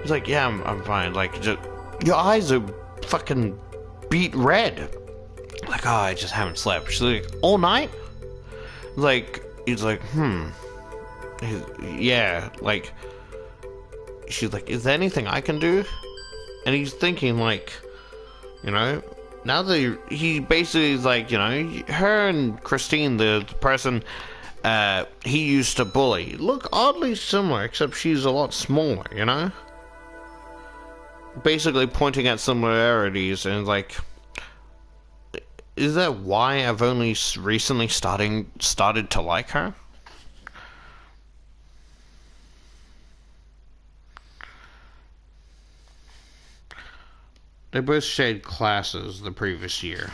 He's like, yeah, I'm fine. Like, just, your eyes are fucking beet red. Like, oh, I just haven't slept. She's like, all night? Like, he's like, yeah, like, she's like, is there anything I can do? And he's thinking, like, you know, now that he basically is like, you know, her and Christine, the person he used to bully, look oddly similar, except she's a lot smaller, you know? Basically pointing at similarities and like, is that why I've only recently started to like her? They both shared classes the previous year.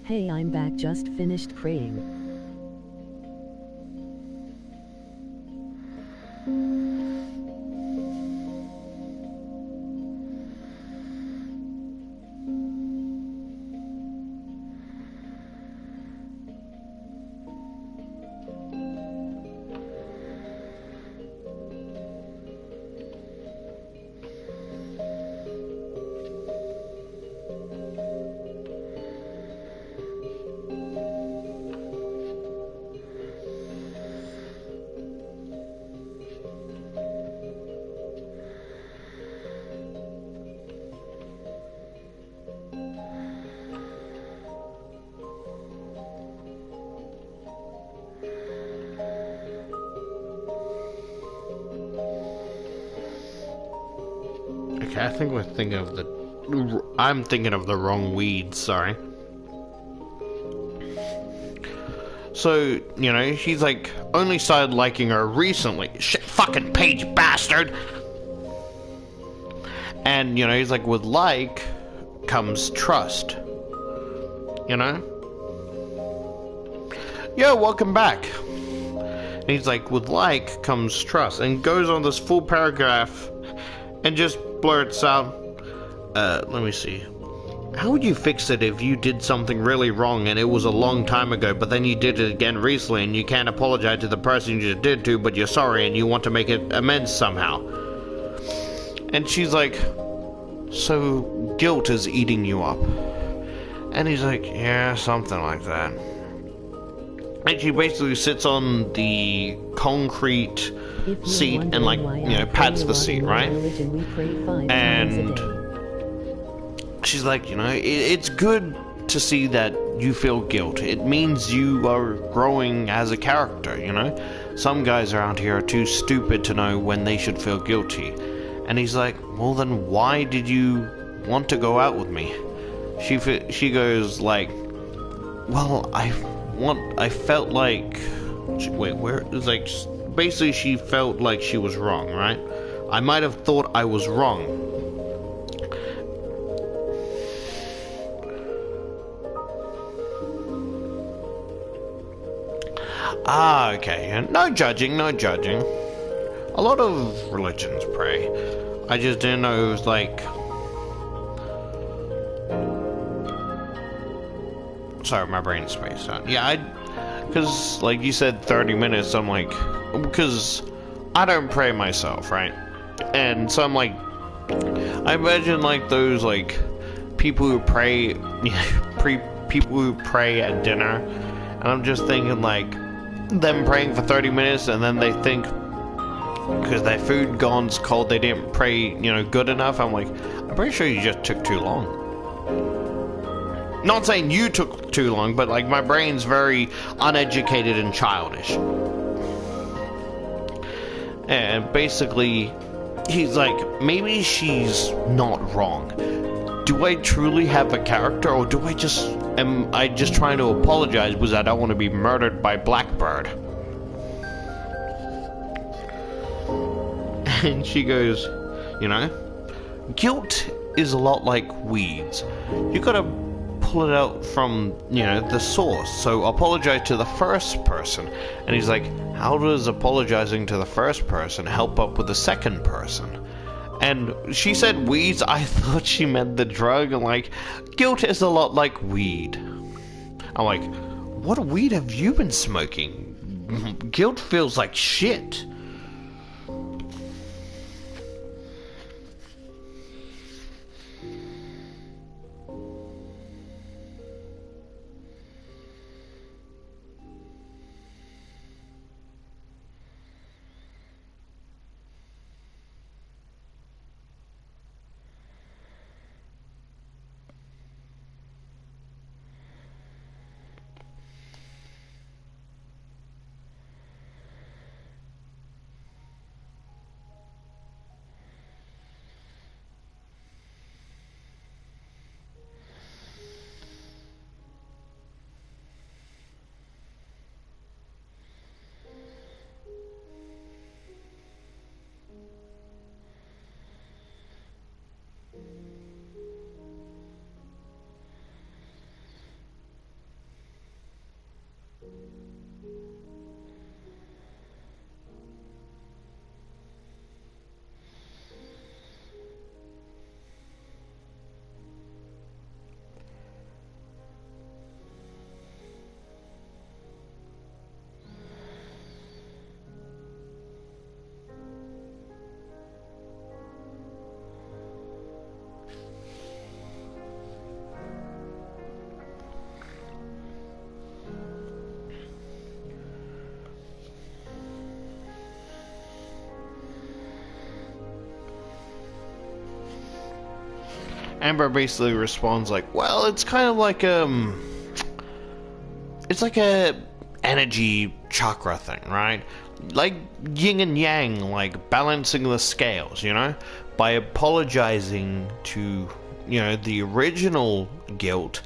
Hey, I'm back, just finished praying. okay, I think we're thinking of the... I'm thinking of the wrong weed, sorry. So, you know, he's like, only started liking her recently. Shit, fucking Paige bastard! And, you know, he's like, with like comes trust. You know? Yo, welcome back. And he's like, with like comes trust. And goes on this full paragraph and just blurts out, let me see. How would you fix it if you did something really wrong and it was a long time ago, but then you did it again recently and you can't apologize to the person you just did to, but you're sorry and you want to make it amends somehow? And she's like, so guilt is eating you up. And he's like, yeah, something like that. And she basically sits on the concrete seat and, like, you know, pats the seat, right? And she's like, you know, it's good to see that you feel guilt. It means you are growing as a character, you know? Some guys around here are too stupid to know when they should feel guilty. And he's like, well, then why did you want to go out with me? She goes like, well, I felt like, wait, where? It's like, basically she felt like she was wrong, right? I might have thought I was wrong. Ah, okay. No judging, no judging. A lot of religions pray. I just didn't know it was like... Sorry, my brain's spaced out. Yeah, because, like you said, 30 minutes, I'm like... Because I don't pray myself, right? And so I'm like... I imagine, like, those, like, people who pray... people who pray at dinner. And I'm just thinking, like... them praying for 30 minutes and then they think because their food gone's cold they didn't pray, you know, good enough. I'm like, I'm pretty sure you just took too long. Not saying you took too long, but like my brain's very uneducated and childish. And basically he's like, maybe she's not wrong. Do I truly have a character, or do I just... am I just trying to apologize because I don't want to be murdered by Blackbird? And she goes, you know, guilt is a lot like weeds. You gotta pull it out from, you know, the source. So apologize to the first person. And he's like, how does apologizing to the first person help up with the second person? And she said weeds. I thought she meant the drug. And like, guilt is a lot like weed. I'm like, what weed have you been smoking? Guilt feels like shit. Amber basically responds like, well, it's kind of like, it's like a energy chakra thing, right? Like yin and yang, like balancing the scales, you know? by apologizing to, the original guilt,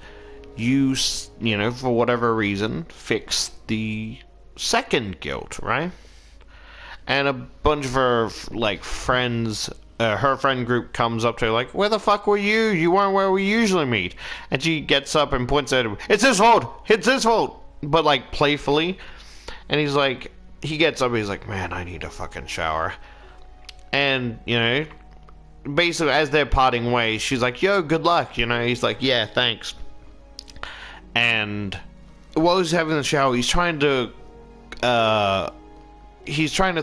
you for whatever reason, fix the second guilt, right? And a bunch of her, friends, her friend group comes up to her, like, where the fuck were you? You weren't where we usually meet. And she gets up and points at him, it's his fault! It's his fault! But, playfully. And he's like, he gets up and he's like, man, I need a fucking shower. And, basically, as they're parting ways, she's like, yo, good luck, He's like, yeah, thanks. And while he's having the shower, he's trying to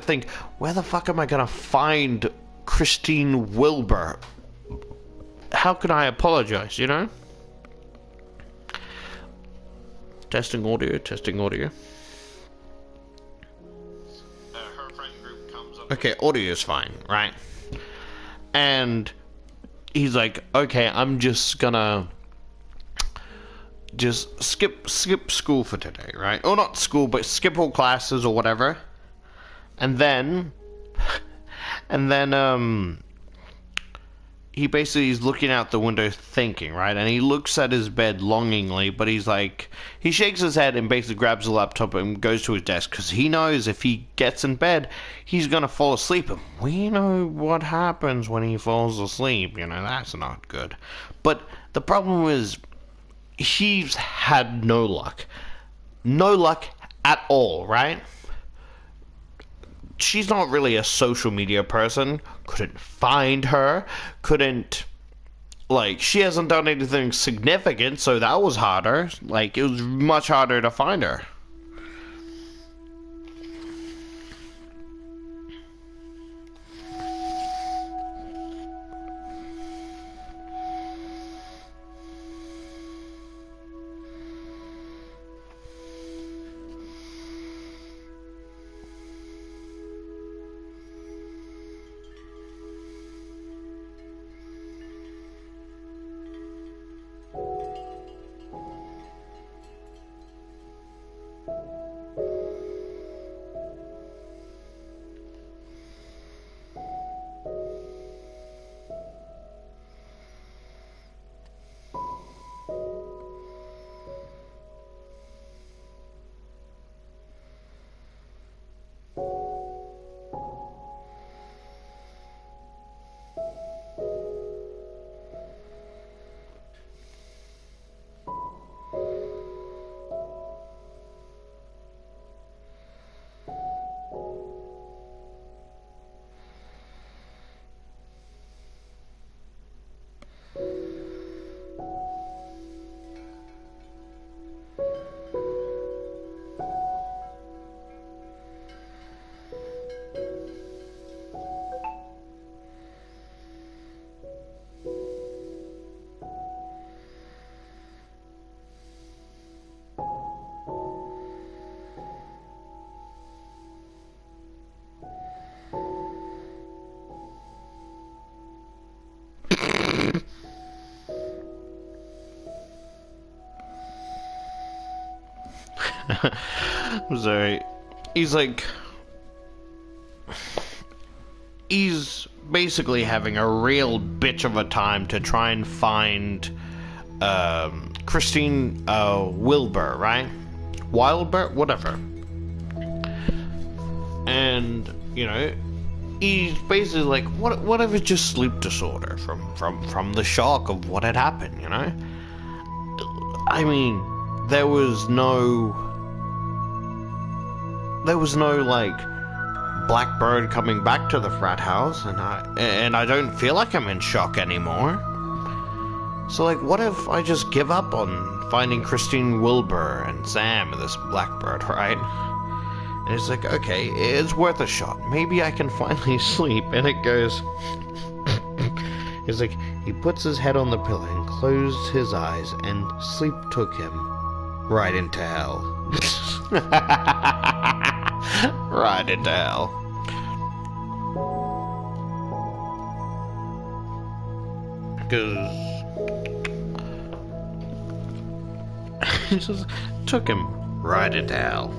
think, where the fuck am I gonna find Christine Wilbur? How can I apologize, Testing audio. Her friend group comes up. Okay, audio is fine, right? And he's like, okay, I'm just gonna skip school for today, right? Or not school, but skip all classes or whatever. And then he basically is looking out the window thinking, right? And he looks at his bed longingly, but he shakes his head and basically grabs the laptop and goes to his desk, because he knows if he gets in bed, he's going to fall asleep. And we know what happens when he falls asleep, that's not good. But the problem is, he's had no luck. No luck at all, right? She's not really a social media person. Couldn't find her. She hasn't done anything significant, so that was harder. It was much harder to find her. I'm sorry. He's basically having a real bitch of a time to try and find Christine Wilbur, right? Wilbur? Whatever. And, he's basically like, what if it's just sleep disorder from the shock of what had happened, I mean, there was no Blackbird coming back to the frat house, and I don't feel like I'm in shock anymore. So what if I just give up on finding Christine Wilbur and Sam and this Blackbird, right? And it's like, okay, it's worth a shot. Maybe I can finally sleep. And it goes, it's like, he puts his head on the pillow and closed his eyes, and sleep took him right into hell. Right into hell. Because it just took him right into hell.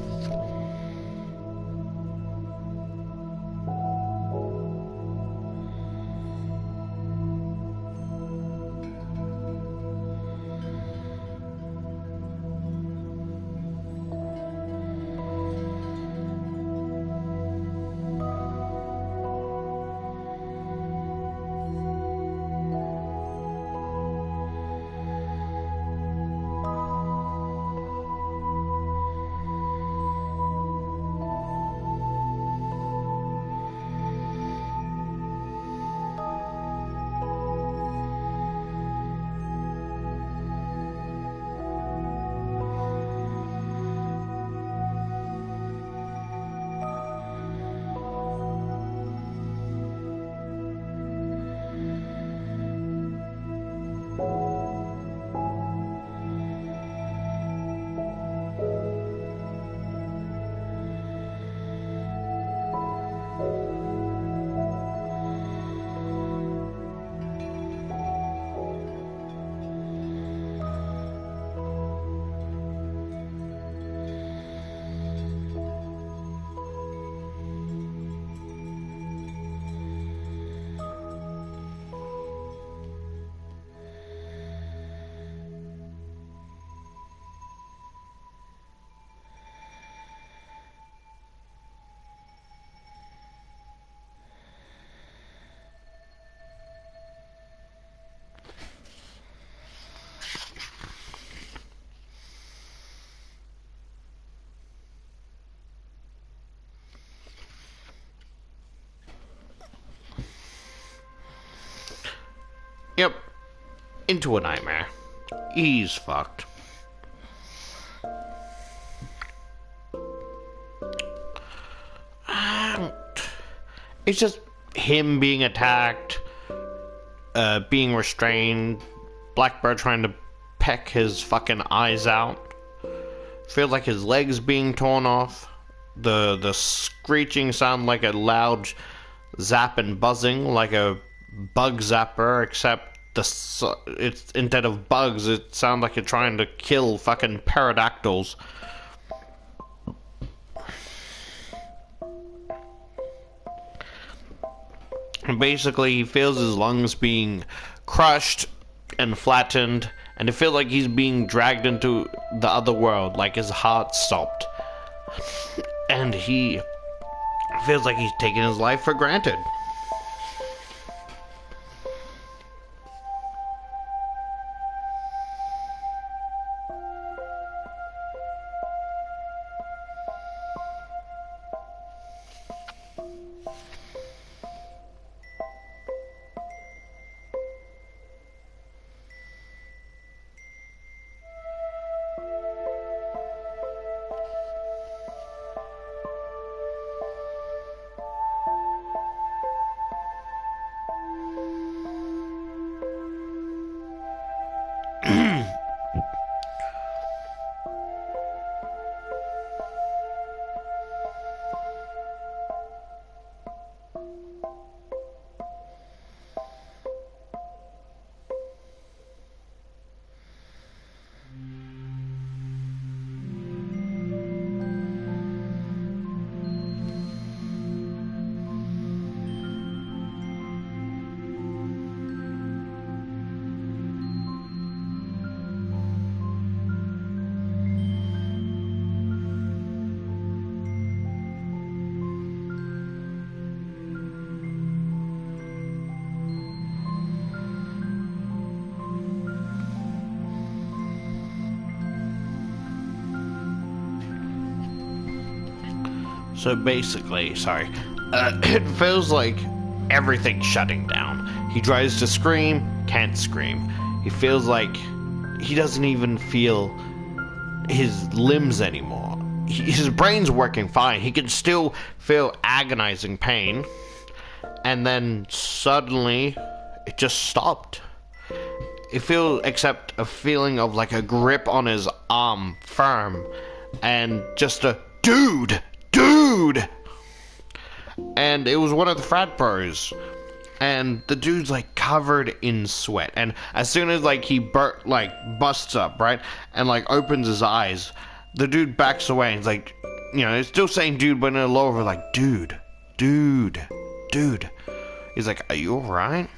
into a nightmare. He's fucked. It's just him being attacked, being restrained, Blackbird trying to peck his fucking eyes out. Feels like his legs being torn off. The screeching sound like a loud zap and buzzing like a bug zapper, except it's instead of bugs, it sounds like you're trying to kill fucking pterodactyls. And basically, he feels his lungs being crushed and flattened, and it feels like he's being dragged into the other world, like his heart stopped. And he feels like he's taking his life for granted. So basically, it feels like everything's shutting down. He tries to scream, can't scream. He feels like he doesn't even feel his limbs anymore. His brain's working fine. He can still feel agonizing pain. And then suddenly, it just stopped. It feels, except a feeling of like a grip on his arm, firm. And just a, dude! And it was one of the frat bros. And the dude's like covered in sweat. And as soon as like he busts up, right? And like opens his eyes, the dude backs away and he's like, it's still saying dude, but in a lower, like, dude. He's like, are you alright?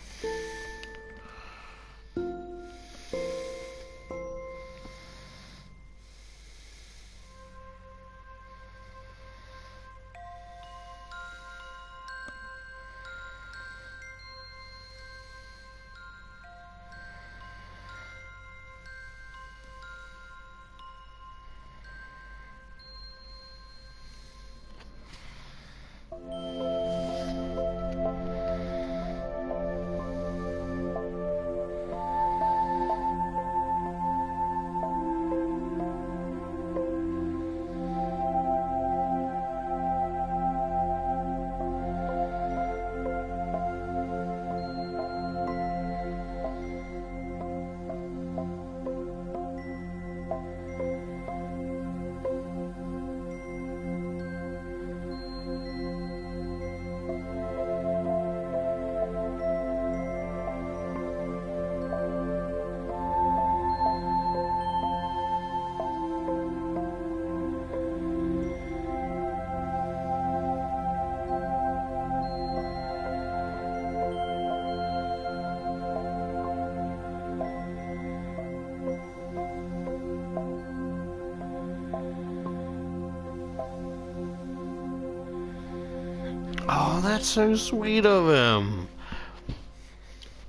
Oh, that's so sweet of him.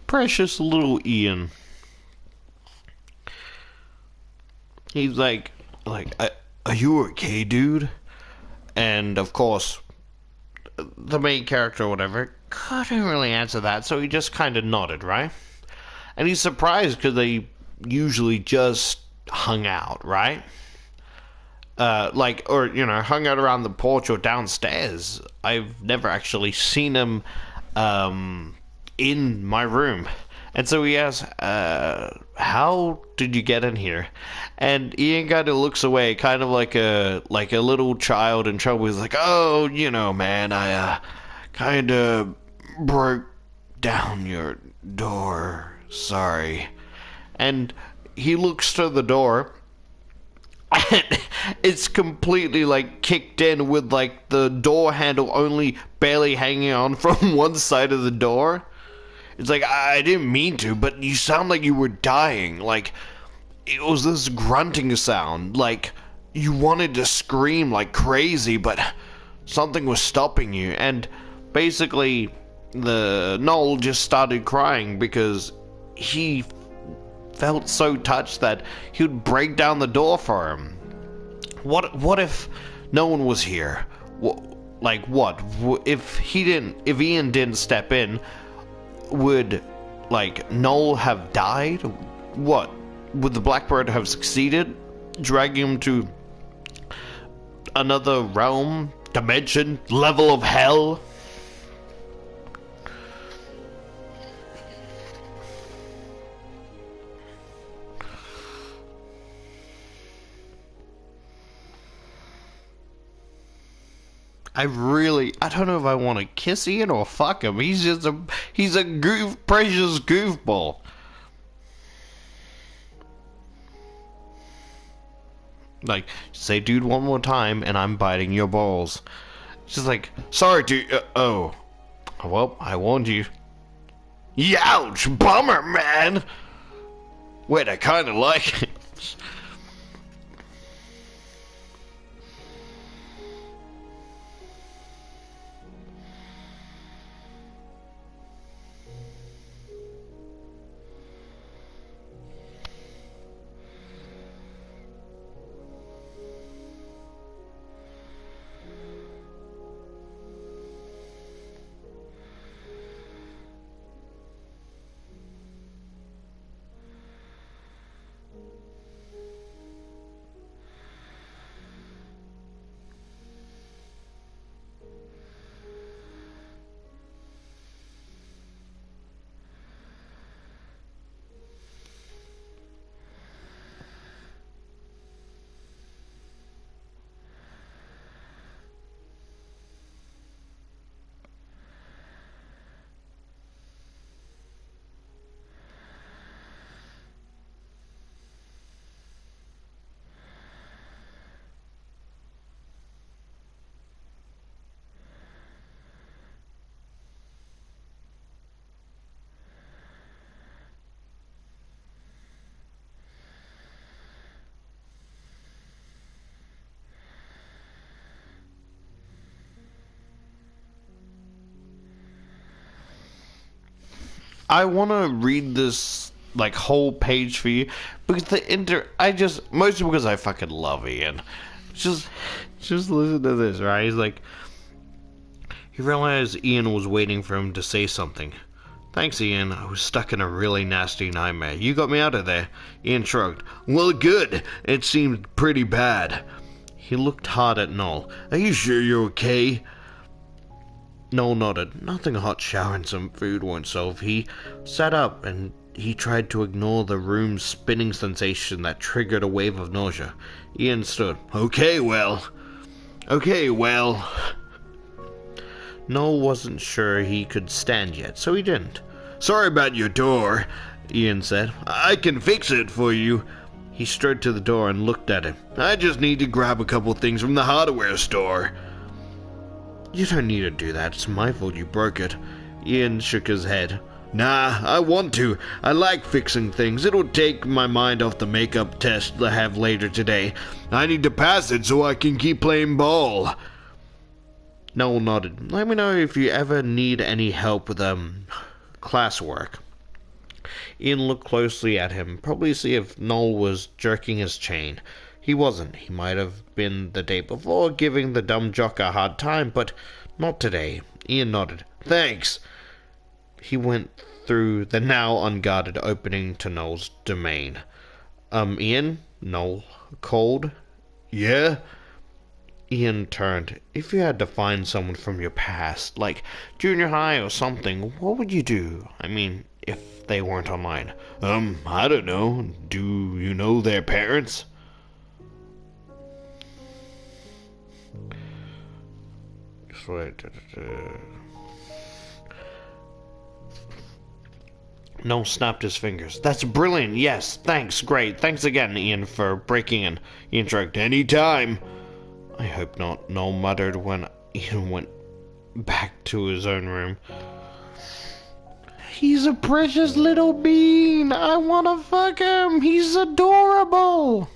Precious little Ian. He's like, are you okay, dude? And of course, the main character or whatever couldn't really answer that, so he just kind of nodded, right? And he's surprised because they usually just hung out, right? Hung out around the porch or downstairs. I've never actually seen him in my room. And so he asks, how did you get in here? And Ian kind of looks away, kind of like a little child in trouble. He's like, oh, man, I kind of broke down your door. Sorry. And he looks to the door, and it's completely kicked in with the door handle only barely hanging on from one side of the door. It's I didn't mean to, but you sound like you were dying. It was this grunting sound. You wanted to scream like crazy, but something was stopping you. And basically, Noel just started crying because he felt so touched that he would break down the door for him. What if no one was here? What? If Ian didn't step in, would Noel have died? What? Would the Blackbird have succeeded, dragging him to another realm, dimension, level of hell? I don't know if I want to kiss Ian or fuck him. He's a precious goofball. Say dude one more time and I'm biting your balls. She's sorry dude, oh. Well, I warned you. Youch, bummer, man. Wait, I kinda like it. I want to read this whole page for you because mostly because I fucking love Ian. Just listen to this, right? He's he realized Ian was waiting for him to say something. Thanks, Ian. I was stuck in a really nasty nightmare. You got me out of there. Ian shrugged. Well, good. It seemed pretty bad. He looked hard at Noel. Are you sure you're okay? Noel nodded. Nothing, a hot shower and some food won't solve. He sat up and he tried to ignore the room's spinning sensation that triggered a wave of nausea. Ian stood. Okay, well. Noel wasn't sure he could stand yet, so he didn't. Sorry about your door, Ian said. I can fix it for you. He strode to the door and looked at it. I just need to grab a couple things from the hardware store. You don't need to do that. It's my fault you broke it. Ian shook his head. Nah, I want to. I like fixing things. It'll take my mind off the makeup test I have later today. I need to pass it so I can keep playing ball. Noel nodded. Let me know if you ever need any help with classwork. Ian looked closely at him, probably see if Noel was jerking his chain. He wasn't. He might have been the day before, giving the dumb jock a hard time, but not today. Ian nodded. Thanks. He went through the now unguarded opening to Noel's domain. Ian? Noel called. Yeah? Ian turned. If you had to find someone from your past, like junior high or something, what would you do? I mean, if they weren't online. I don't know. Do you know their parents? Noel snapped his fingers. That's brilliant. Yes, thanks. Great. Thanks again, Ian, for breaking in. Ian shrugged. Anytime. I hope not, Noel muttered when Ian went back to his own room. He's a precious little bean. I want to fuck him. He's adorable.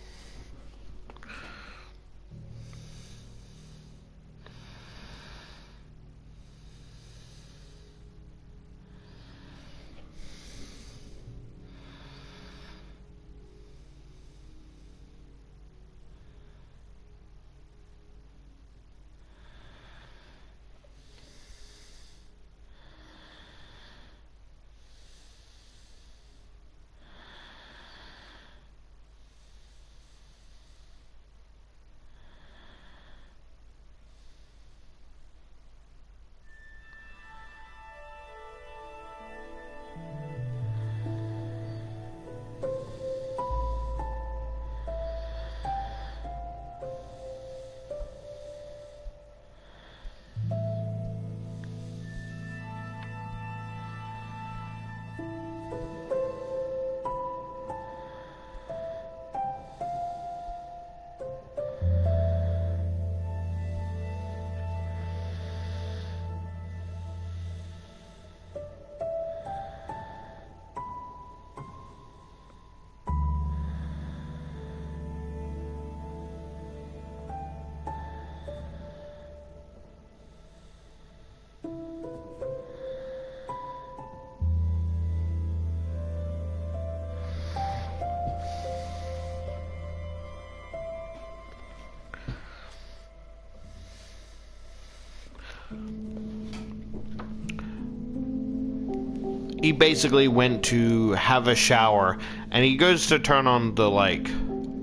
He basically went to have a shower, and he goes to turn on the,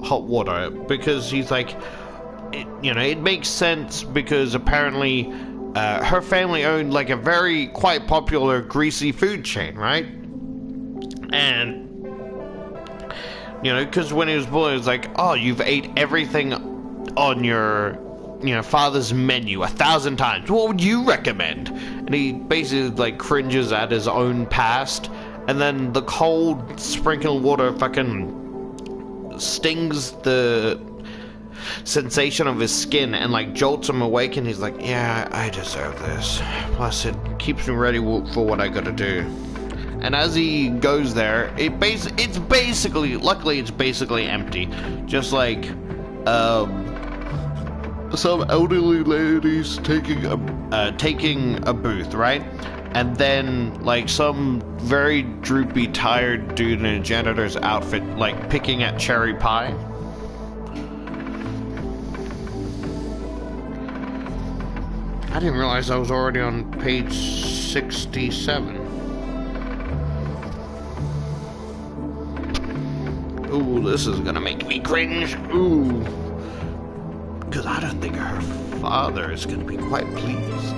hot water, because he's like, it makes sense, because apparently, her family owned, a very, quite popular greasy food chain, right? And, because when he was born, it was like, oh, you've ate everything on your father's menu 1,000 times. What would you recommend? And he basically cringes at his own past, and then the cold sprinkled water fucking stings the sensation of his skin and jolts him awake, and he's like, yeah, I deserve this. Plus it keeps me ready for what I gotta do. And as he goes there, it's basically, luckily it's basically empty, just some elderly ladies taking a booth, right? And then some very droopy, tired dude in a janitor's outfit picking at cherry pie. I didn't realize I was already on page 67. Ooh, this is gonna make me cringe. Ooh. Because I don't think her father is going to be quite pleased.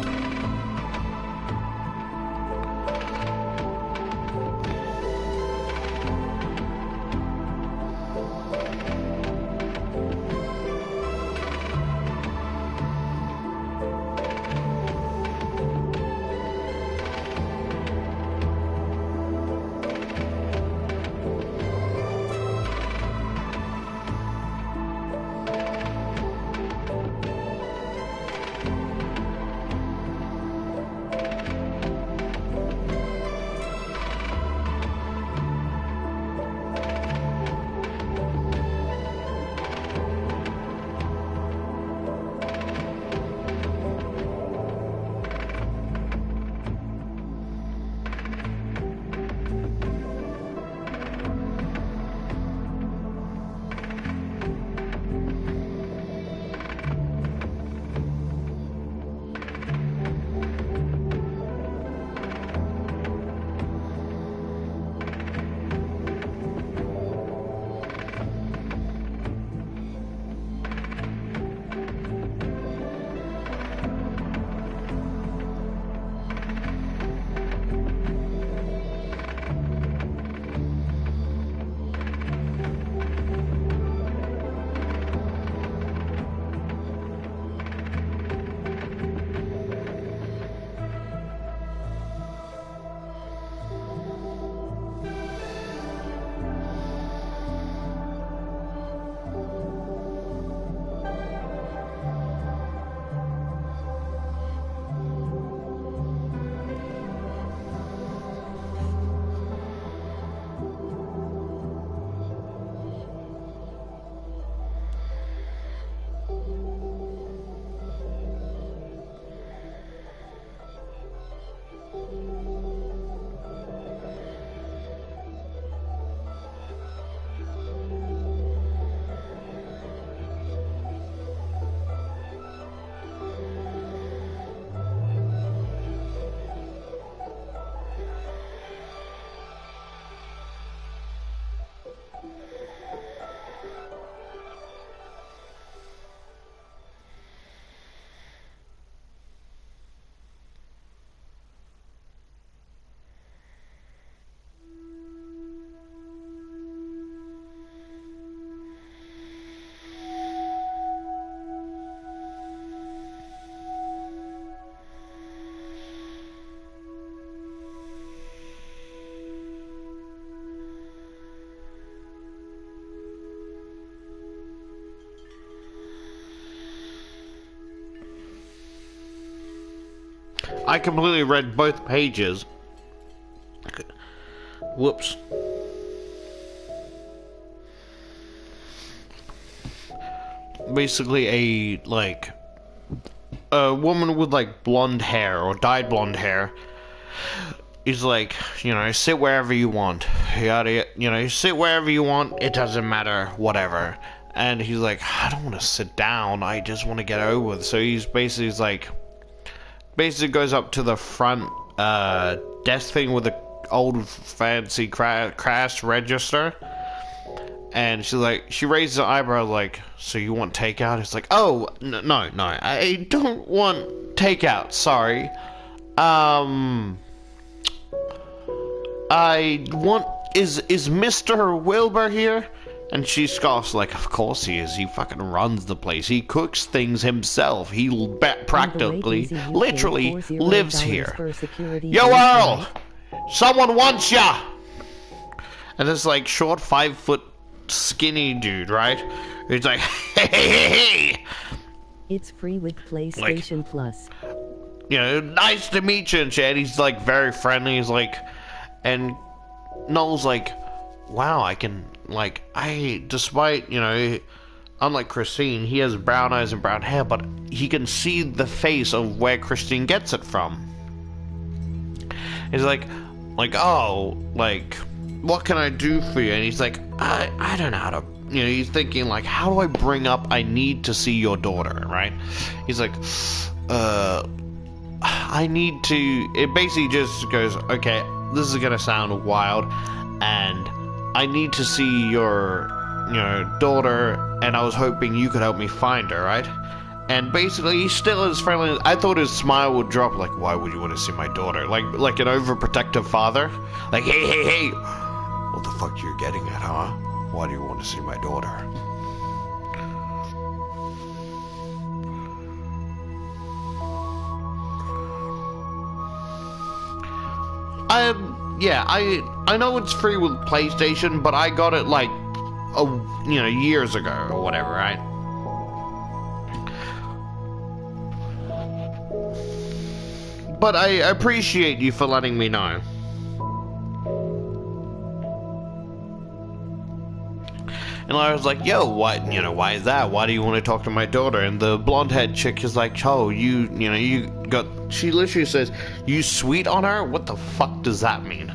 I completely read both pages. Whoops. Basically a woman with like blonde hair or dyed blonde hair is like, sit wherever you want. Sit wherever you want, it doesn't matter, whatever. And he's like, I don't want to sit down, I just want to get over with. So he's basically goes up to the front desk thing with the old fancy crash register. And she raises her eyebrow like, so you want takeout? It's like, oh, no, I don't want takeout, sorry. I want, is Mr. Wilbur here? And she scoffs like, of course he is, he fucking runs the place, he cooks things himself, he practically, literally lives here. Yo, Earl! Someone wants ya! And this like short 5-foot skinny dude, right? He's like, hey. It's free with PlayStation Plus. Nice to meet you and shit. He's like very friendly. He's like, and Noel's like, wow, despite, unlike Christine, he has brown eyes and brown hair, but he can see the face of where Christine gets it from. He's like, oh, like, what can I do for you? And he's like, I don't know how to, he's thinking like, how do I bring up, I need to see your daughter, right? He's like, I need to, it basically just goes, okay, this is gonna sound wild, and I need to see your, daughter, and I was hoping you could help me find her, right? And basically, he's still as friendly. I thought his smile would drop, like, why would you want to see my daughter? Like an overprotective father. Like, hey, what the fuck you're getting at, huh? Why do you want to see my daughter? I know it's free with PlayStation, but I got it like, years ago or whatever, right? But I appreciate you for letting me know. And I was like, yo, what, why is that? Why do you want to talk to my daughter? And the blonde-haired chick is like, oh, you got, she literally says, you sweet on her? What the fuck does that mean?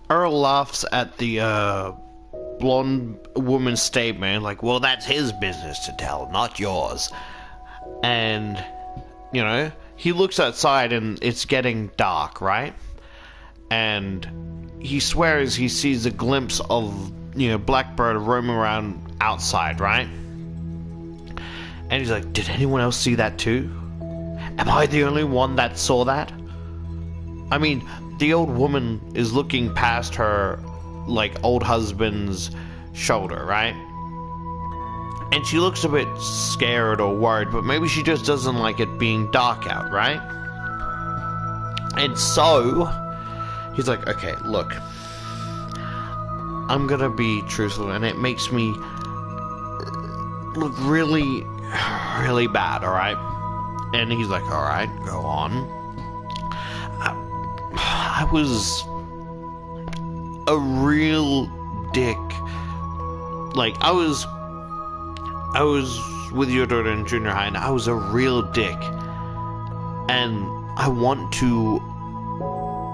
Earl laughs at the blonde woman's statement, like, well, that's his business to tell, not yours. And, you know, he looks outside and it's getting dark, right? And he swears he sees a glimpse of, you know, Blackbird roaming around outside, right? And he's like, did anyone else see that too? Am I the only one that saw that? I mean, the old woman is looking past her, like, old husband's shoulder, right? And she looks a bit scared or worried, but maybe she just doesn't like it being dark out, right? And so, he's like, okay, look, I'm gonna be truthful, and it makes me look really, really bad, alright? And he's like, alright, go on. I was a real dick. Like, I was with your daughter in junior high, and I was a real dick. And I want to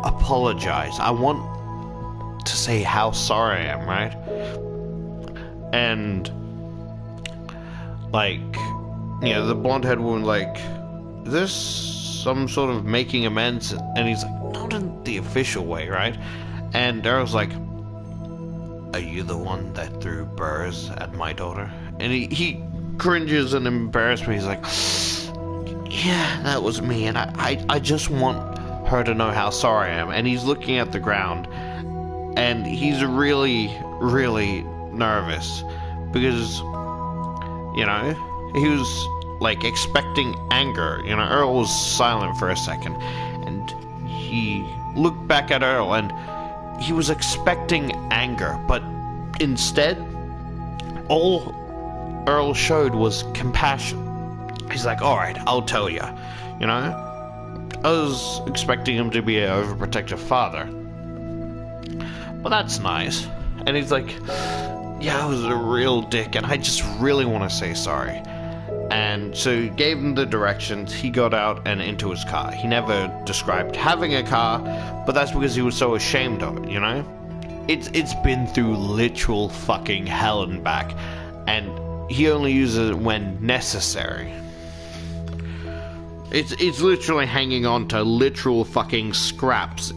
apologize. I want to say how sorry I am, right? And, like, you know, the blonde-haired woman, like, is this some sort of making amends? And he's like, not in the official way, right? And Daryl's like, are you the one that threw burrs at my daughter? And he cringes in embarrassment. He's like, yeah, that was me. And I just want her to know how sorry I am. And he's looking at the ground. And he's really, really nervous. Because, you know, he was, like, expecting anger. You know, Earl was silent for a second. And he looked back at Earl, and he was expecting anger. But instead, all Earl showed was compassion. He's like, alright, I'll tell you. You know? I was expecting him to be an overprotective father. Well, that's nice. And he's like, yeah, I was a real dick, and I just really want to say sorry. And so he gave him the directions. He got out and into his car. He never described having a car, but that's because he was so ashamed of it, you know? It's been through literal fucking hell and back, and he only uses it when necessary. It's literally hanging on to literal fucking scraps.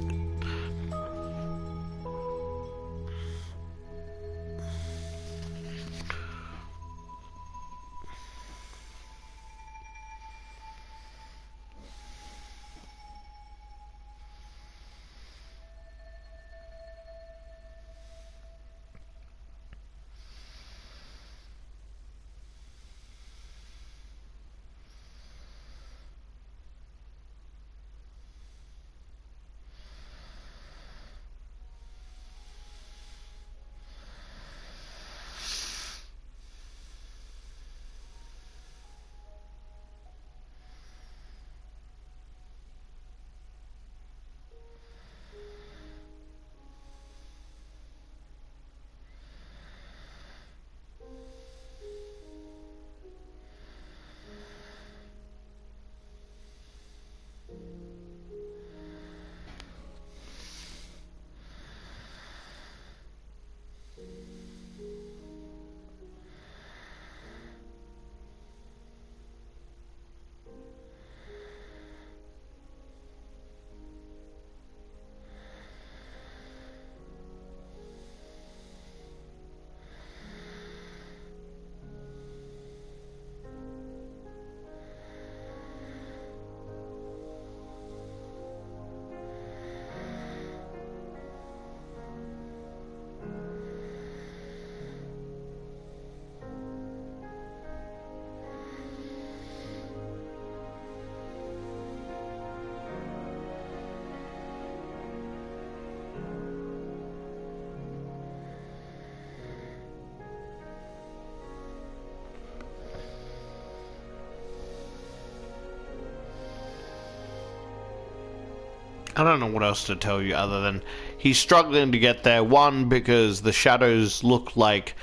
I don't know what else to tell you other than he's struggling to get there. One, because the shadows look like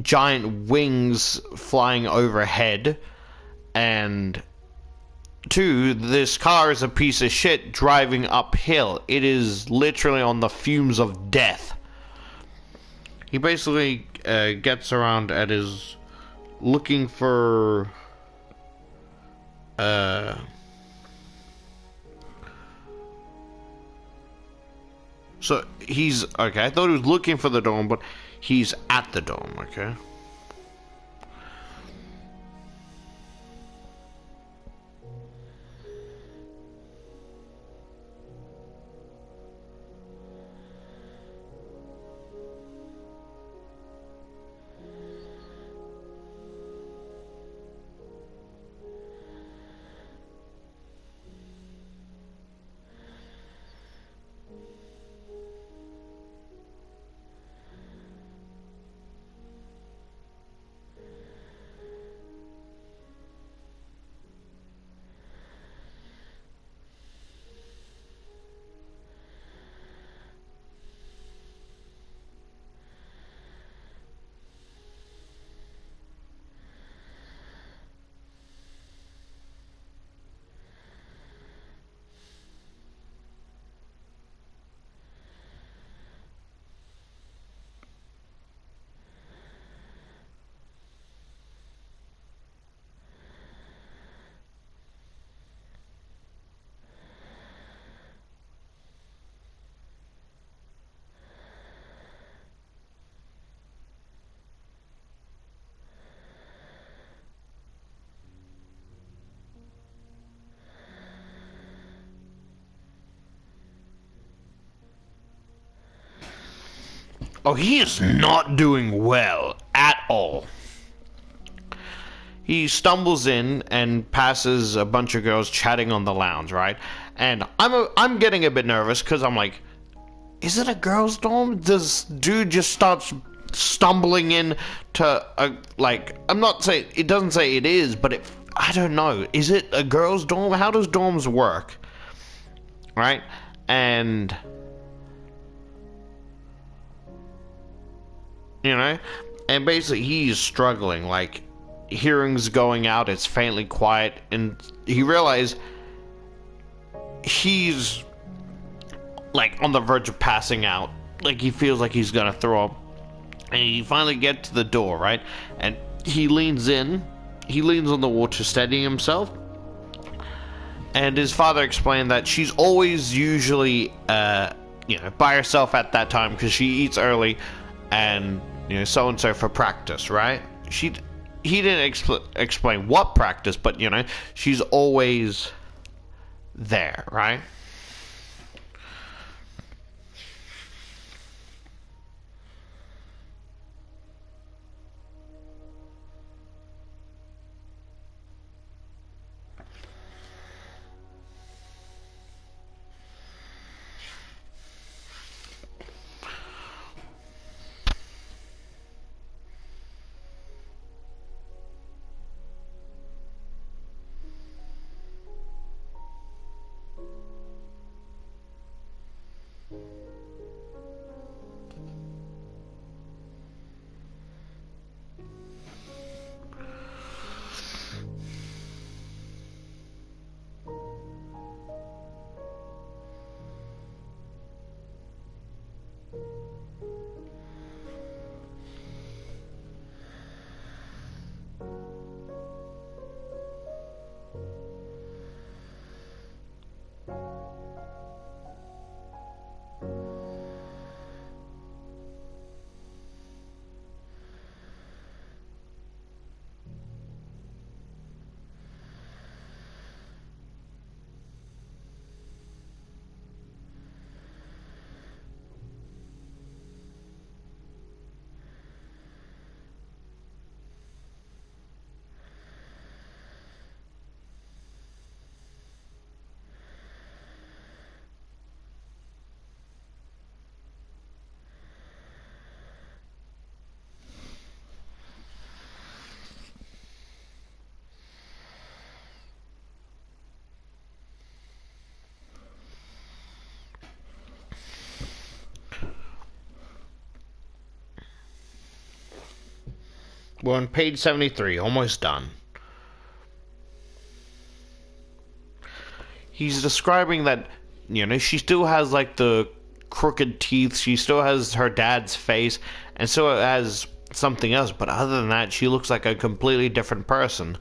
giant wings flying overhead, and Two, this car is a piece of shit driving uphill. It is literally on the fumes of death. He basically gets around and is looking for so he's okay. I thought he was looking for the dome, but he's at the dome. Okay. Oh, he is not doing well at all. He stumbles in and passes a bunch of girls chatting on the lounge, right? And I'm getting a bit nervous because I'm like, is it a girls' dorm? Does dude just starts stumbling in to a, like, I'm not saying it doesn't say it is, but I don't know. Is it a girls' dorm? How does dorms work? Right? And you know, and basically he's struggling, like hearing's going out, it's faintly quiet, and he realized he's like on the verge of passing out, like he feels like he's gonna throw up, and he finally gets to the door, right, and he leans on the wall to steady himself, and his father explained that she's always usually by herself at that time because she eats early, and so and so for practice, right? He didn't explain what practice, but she's always there, right? We're on page 73, almost done. he's describing that, she still has like the crooked teeth, she still has her dad's face, and so it has something else, but other than that, she looks like a completely different person.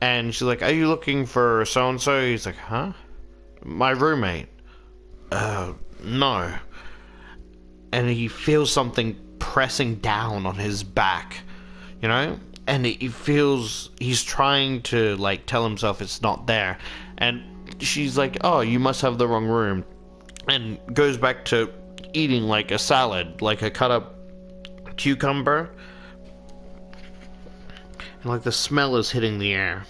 And she's like, "Are you looking for so and so?" He's like, "Huh? My roommate." No. And he feels something pressing down on his back, and he feels he's trying to like tell himself it's not there. And she's like, "Oh, you must have the wrong room," and goes back to eating like a salad, like a cut up cucumber, and like the smell is hitting the air.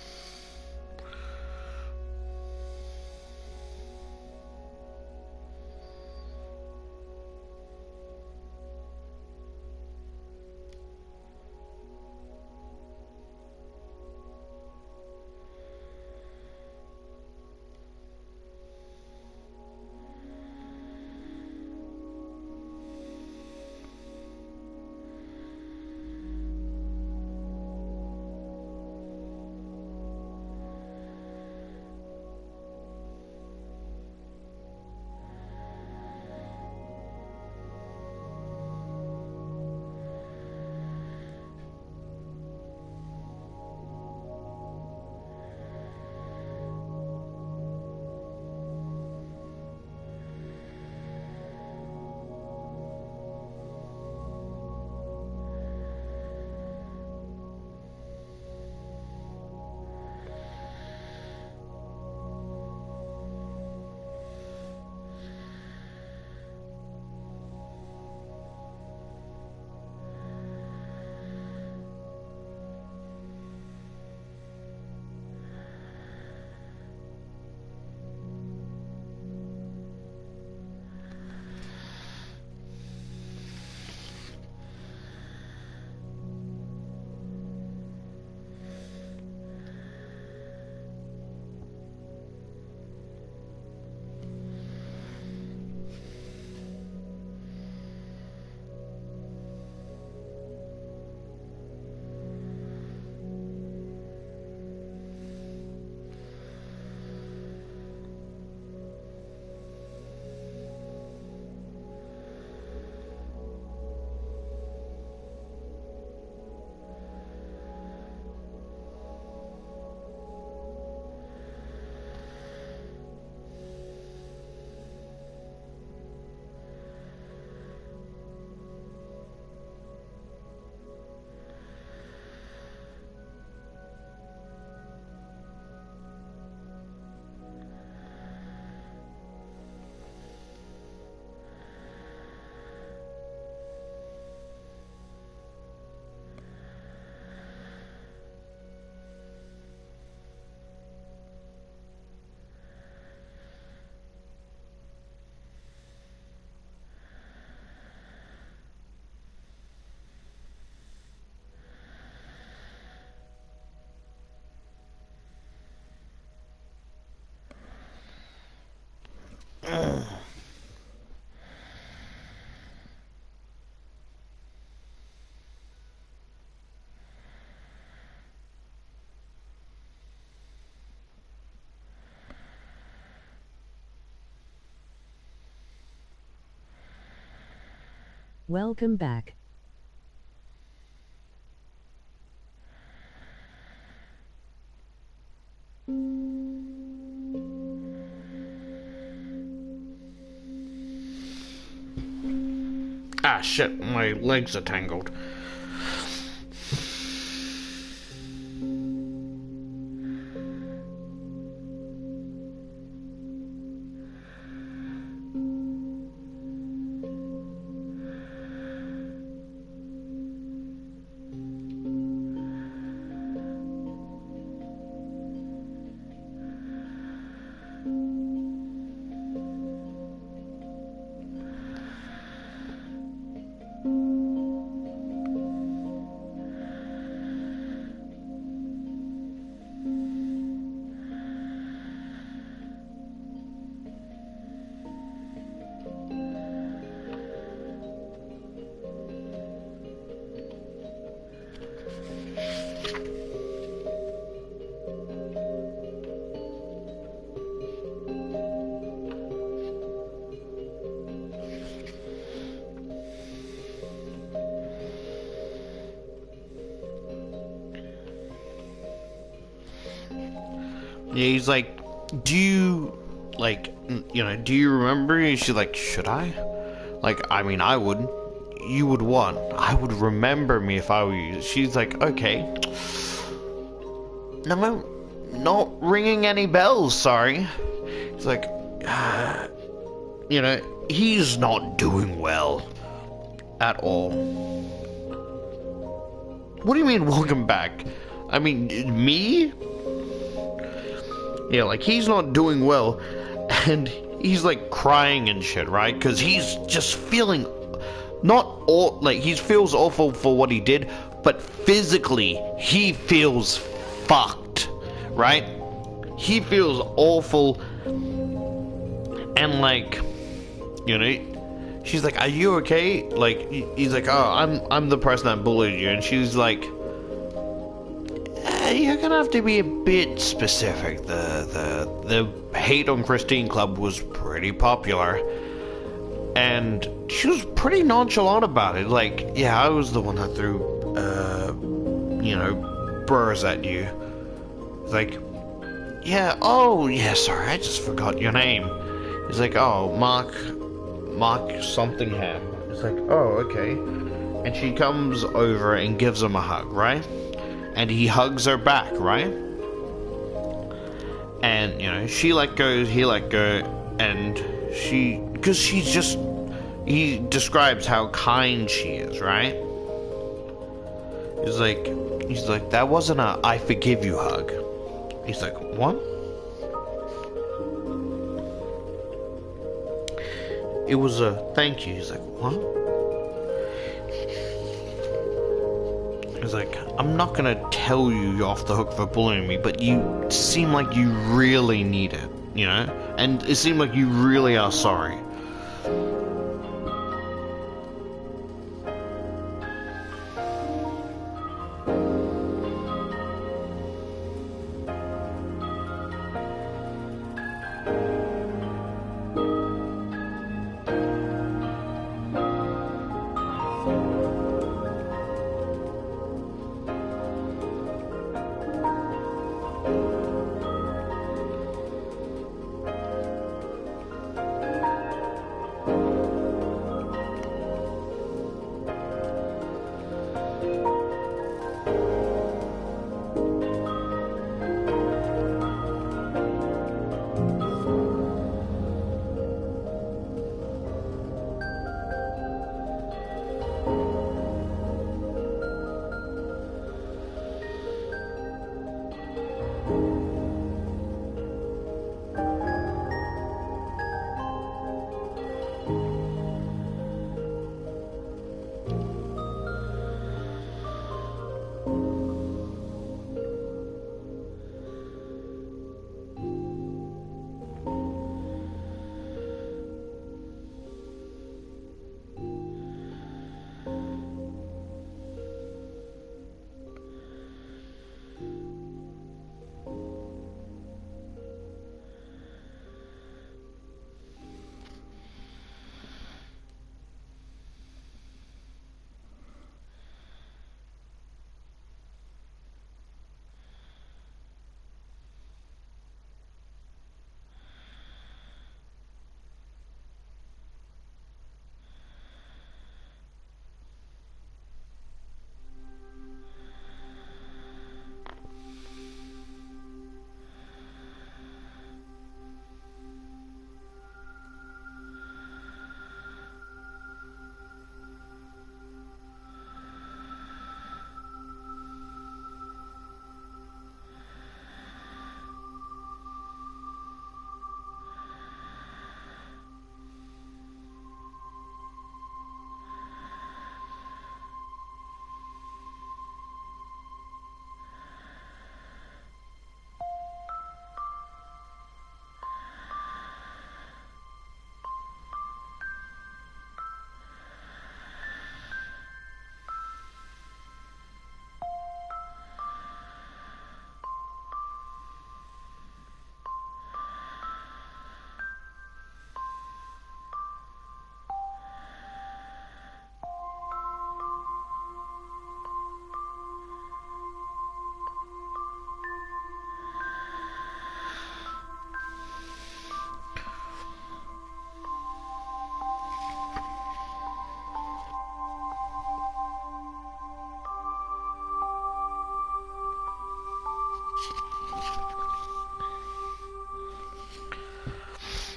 Welcome back. Ah, shit, my legs are tangled. Yeah, he's like, do you, like, do you remember? And she's like, should I? Like, I mean, I would. You would what? I would remember me if I were you. She's like, okay. No, not ringing any bells, sorry. He's like, he's not doing well at all. What do you mean, welcome back? I mean, me? Yeah, like, he's not doing well, and he's, like, crying and shit, right? Because he's just feeling, he feels awful for what he did, but physically, he feels fucked, right? He feels awful, and, like, she's like, are you okay? Like, he's like, oh, I'm the person that bullied you, and she's like, you're gonna have to be a bit specific. The hate on Christine Club was pretty popular, and she was pretty nonchalant about it. Like, yeah, I was the one that threw, burrs at you. Like, yeah, oh, yeah, sorry, I just forgot your name. He's like, oh, Mark Somethingham. It's like, oh, okay. And she comes over and gives him a hug, right? And he hugs her back, right? And, she let go, he let go, and because he describes how kind she is, right? He's like, that wasn't a I forgive you hug. He's like, what? It was a thank you. He's like, what? He's like, I'm not gonna tell you you're off the hook for bullying me, but you seem like you really need it, And it seemed like you really are sorry.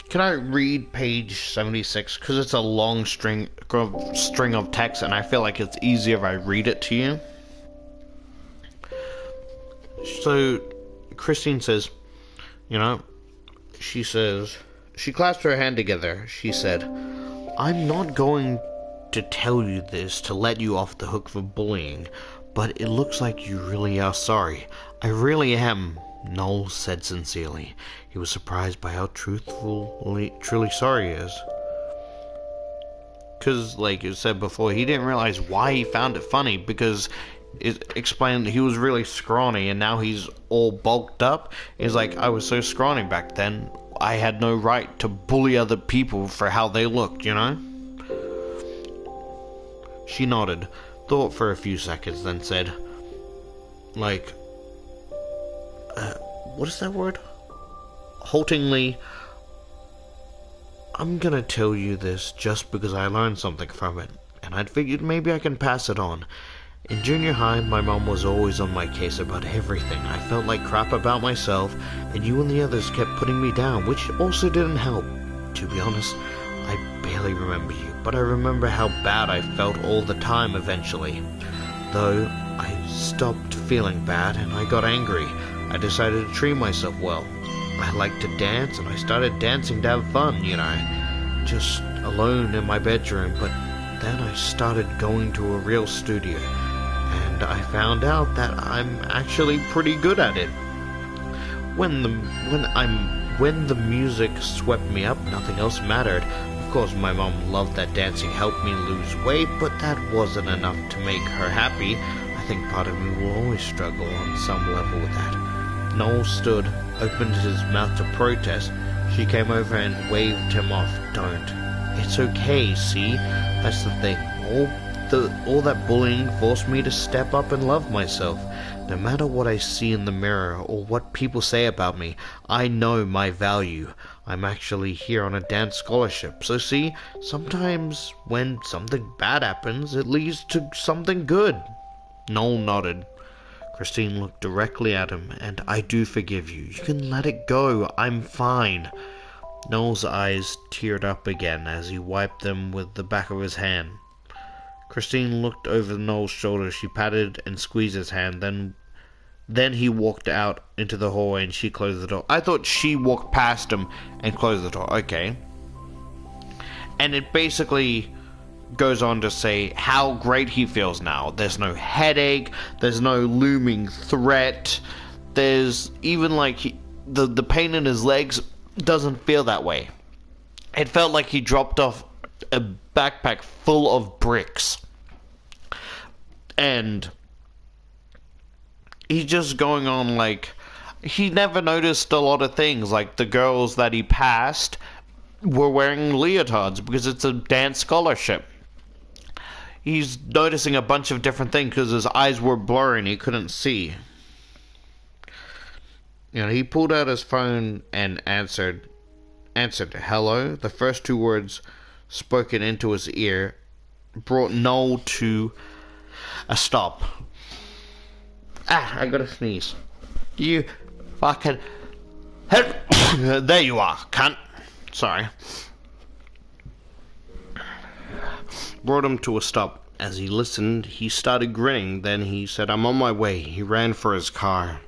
Can I read page 76? Because it's a long string of text, and I feel like it's easier if I read it to you. So, Christine says, she says, she clasped her hand together. She said, I'm not going to tell you this to let you off the hook for bullying, but it looks like you really are sorry. I really am, Noel said sincerely. He was surprised by how truly sorry he is. Because, like you said before, he didn't realize why he found it funny, because it explained that he was really scrawny and now he's all bulked up. He's like, I was so scrawny back then, I had no right to bully other people for how they looked, She nodded, thought for a few seconds, then said, what is that word? Haltingly, I'm gonna tell you this just because I learned something from it, and I'd figured maybe I can pass it on. In junior high, my mom was always on my case about everything. I felt like crap about myself, and you and the others kept putting me down, which also didn't help. To be honest, I barely remember you, but I remember how bad I felt all the time eventually. Though, I stopped feeling bad, and I got angry. I decided to treat myself well. I liked to dance, and I started dancing to have fun, just alone in my bedroom, but then I started going to a real studio, and I found out that I'm actually pretty good at it. When the music swept me up, nothing else mattered. Of course, my mom loved that dancing helped me lose weight, but that wasn't enough to make her happy. I think part of me will always struggle on some level with that. Noel stood, opened his mouth to protest. She came over and waved him off. Don't. It's okay, see? That's the thing. All that bullying forced me to step up and love myself. No matter what I see in the mirror or what people say about me, I know my value. I'm actually here on a dance scholarship. So see, sometimes when something bad happens, it leads to something good. Noel nodded. Christine looked directly at him, and I do forgive you. You can let it go. I'm fine. Noel's eyes teared up again as he wiped them with the back of his hand. Christine looked over Noel's shoulder. She patted and squeezed his hand. Then he walked out into the hallway and she closed the door. I thought she walked past him and closed the door. Okay. And it basically goes on to say how great he feels now. There's no headache. There's no looming threat. There's even the pain in his legs doesn't feel that way. It felt like he dropped off a backpack full of bricks. And he's just going on he never noticed a lot of things. Like the girls that he passed were wearing leotards because it's a dance scholarship. He's noticing a bunch of different things because his eyes were blurry and he couldn't see. He pulled out his phone and answered hello. The first two words spoken into his ear brought Noel to a stop. I gotta sneeze. You fucking... There you are, cunt. Sorry. Brought him to a stop. As he listened, he started grinning. Then he said, I'm on my way. He ran for his car.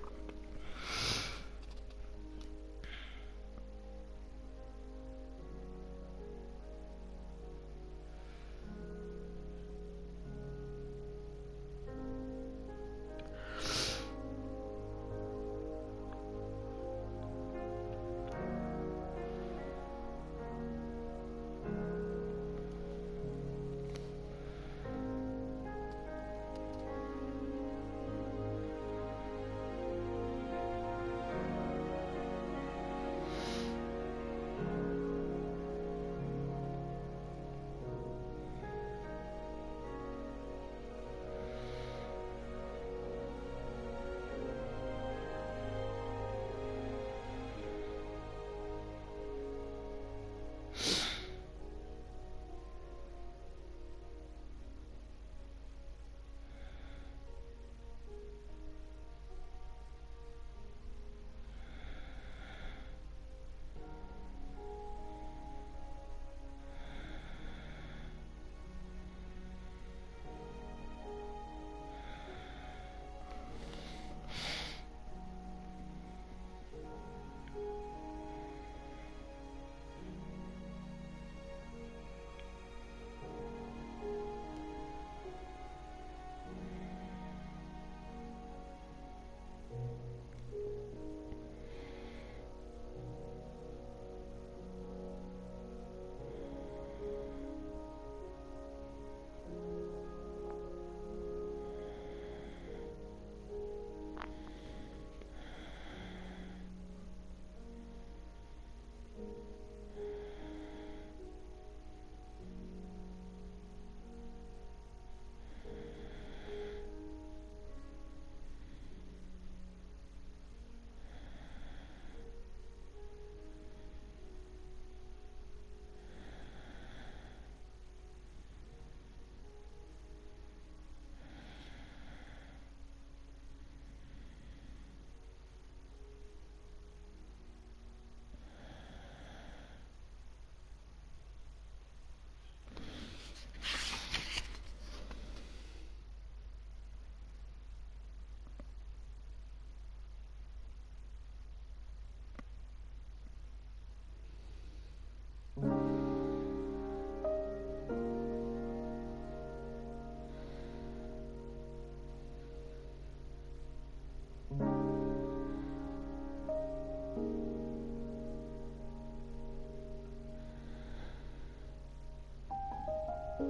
A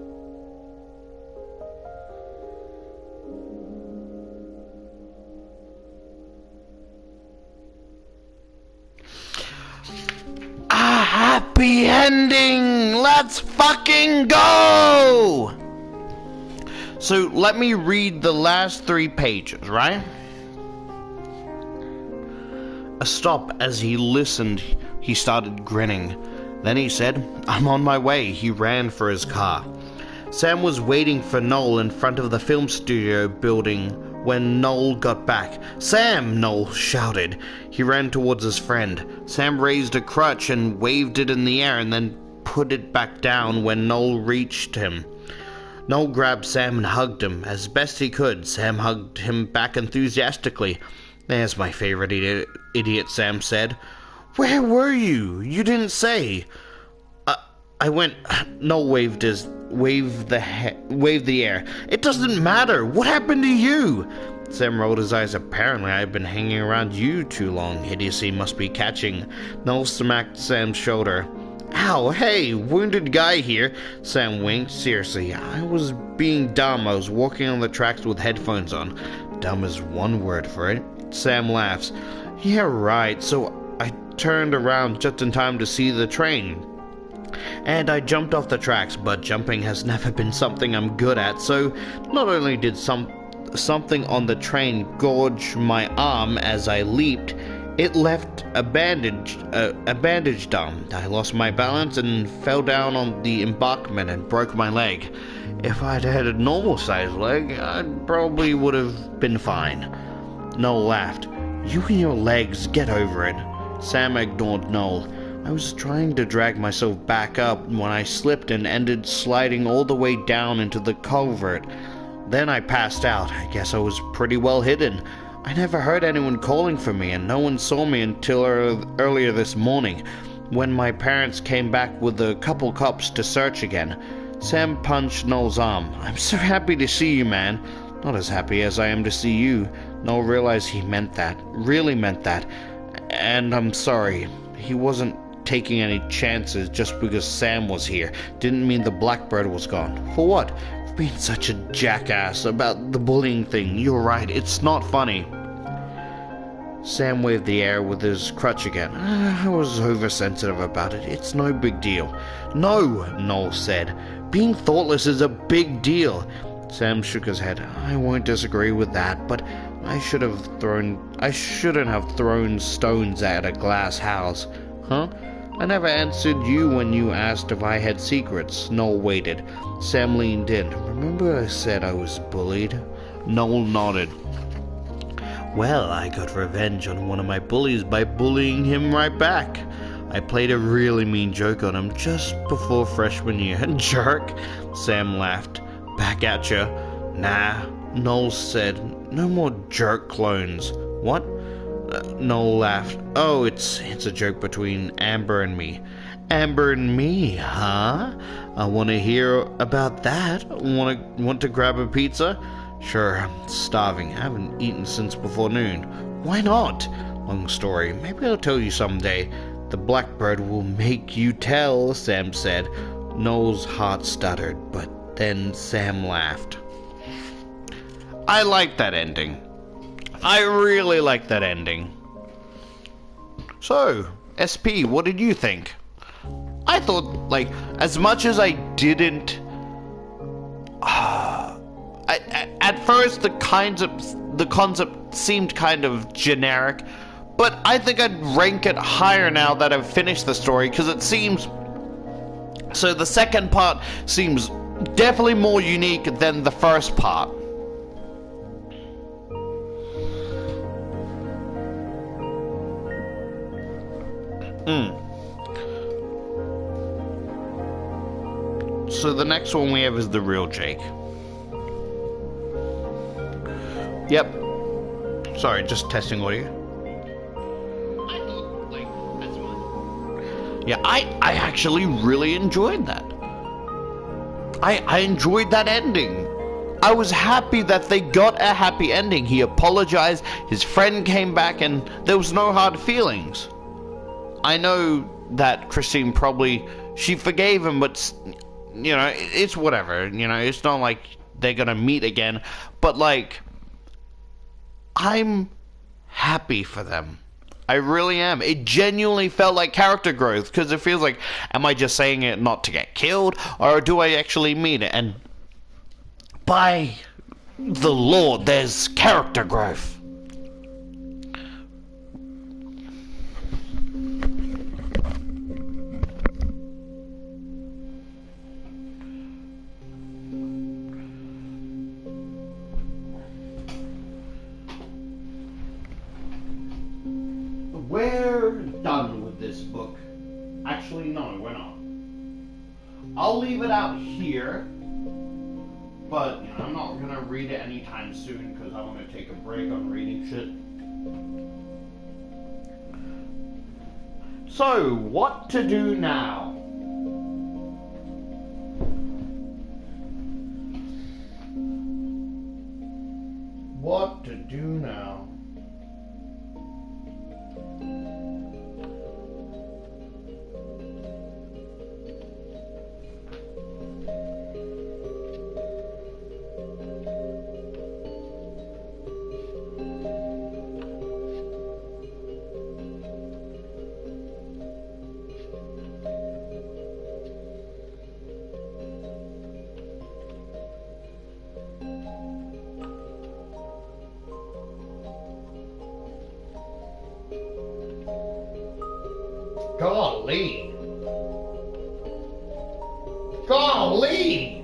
happy ending! Let's fucking go! So let me read the last 3 pages, right? A stop. As he listened, he started grinning. Then he said, "I'm on my way." He ran for his car. Sam was waiting for Noel in front of the film studio building when Noel got back. "Sam!" Noel shouted. He ran towards his friend. Sam raised a crutch and waved it in the air and then put it back down when Noel reached him. Noel grabbed Sam and hugged him as best he could. Sam hugged him back enthusiastically. "There's my favorite idiot," Sam said. "Where were you? You didn't say." I went." Noel waved the air. "It doesn't matter. What happened to you?" Sam rolled his eyes. "Apparently I've been hanging around you too long. Idiocy must be catching." Noel smacked Sam's shoulder. "Ow, hey, wounded guy here." Sam winked. "Seriously, I was being dumb. I was walking on the tracks with headphones on." "Dumb is one word for it." Sam laughs. "Yeah, right. So I turned around just in time to see the train. And I jumped off the tracks, but jumping has never been something I'm good at, so not only did something on the train gorge my arm as I leaped, it left a bandage arm. I lost my balance and fell down on the embankment and broke my leg. If I'd had a normal-sized leg, I probably would have been fine." Noel laughed. "You and your legs, get over it." Sam ignored Noel. "I was trying to drag myself back up when I slipped and ended sliding all the way down into the culvert. Then I passed out. I guess I was pretty well hidden. I never heard anyone calling for me, and no one saw me until earlier this morning, when my parents came back with a couple cops to search again." Sam punched Noel's arm. "I'm so happy to see you, man." "Not as happy as I am to see you." Noel realized he meant that, really meant that. "And I'm sorry." He wasn't taking any chances just because Sam was here. Didn't mean the Blackbird was gone. "For what?" "For being such a jackass about the bullying thing. You're right, it's not funny." Sam waved the air with his crutch again. "I was oversensitive about it. It's no big deal." "No," Noel said. "Being thoughtless is a big deal." Sam shook his head. "I won't disagree with that, but I shouldn't have thrown stones at a glass house." "Huh?" "I never answered you when you asked if I had secrets." Noel waited. Sam leaned in. "Remember I said I was bullied?" Noel nodded. "Well, I got revenge on one of my bullies by bullying him right back. I played a really mean joke on him just before freshman year." "Jerk." Sam laughed. "Back at ya." "Nah," Noel said. "No more jerk clones." "What?" Noel laughed. "Oh, it's a joke between Amber and me." "Amber and me, huh? I want to hear about that. Want to grab a pizza?" "Sure, I'm starving. I haven't eaten since before noon." "Why not?" "Long story. Maybe I'll tell you someday." "The Blackbird will make you tell," Sam said. Noel's heart stuttered, but then Sam laughed. I like that ending. I really like that ending. So, SP, what did you think? I thought, like, as much as I didn't... at first, the concept seemed kind of generic, but I think I'd rank it higher now that I've finished the story, because it seems... So the second part seems definitely more unique than the first part. So the next one we have is the real Jake. Yep. Sorry, just testing audio. I thought, like, that's fine. Yeah, I actually really enjoyed that. I enjoyed that ending. I was happy that they got a happy ending. He apologized, his friend came back, and there was no hard feelings. I know that Christine probably, she forgave him, but you know, it's whatever. You know, it's not like they're gonna meet again, but like, I'm happy for them. I really am. It genuinely felt like character growth, because it feels like, am I just saying it not to get killed, or do I actually mean it? And by the Lord, there's character growth. We're done with this book. Actually, no, we're not. I'll leave it out here, but you know, I'm not gonna read it anytime soon because I want to take a break on reading shit. So, what to do now? What to do now? Golly! Golly!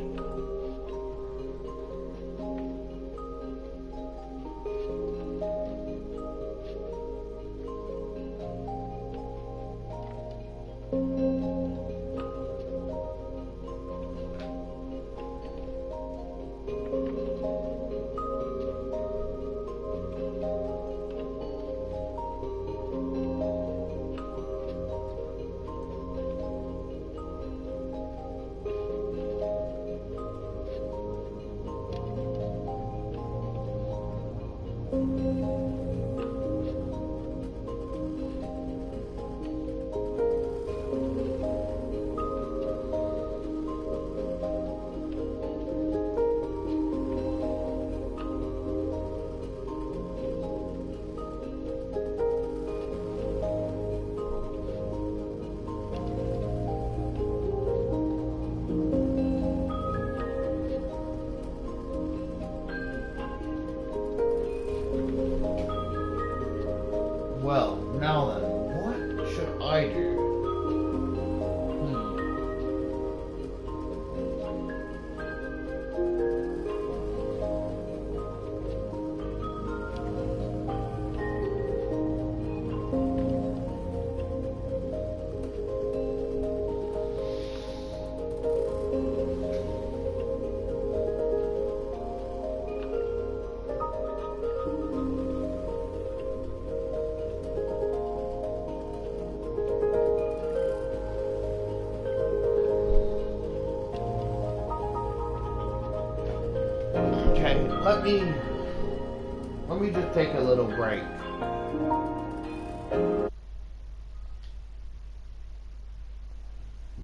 Well, now then, what should I do? Okay, let me just take a little break.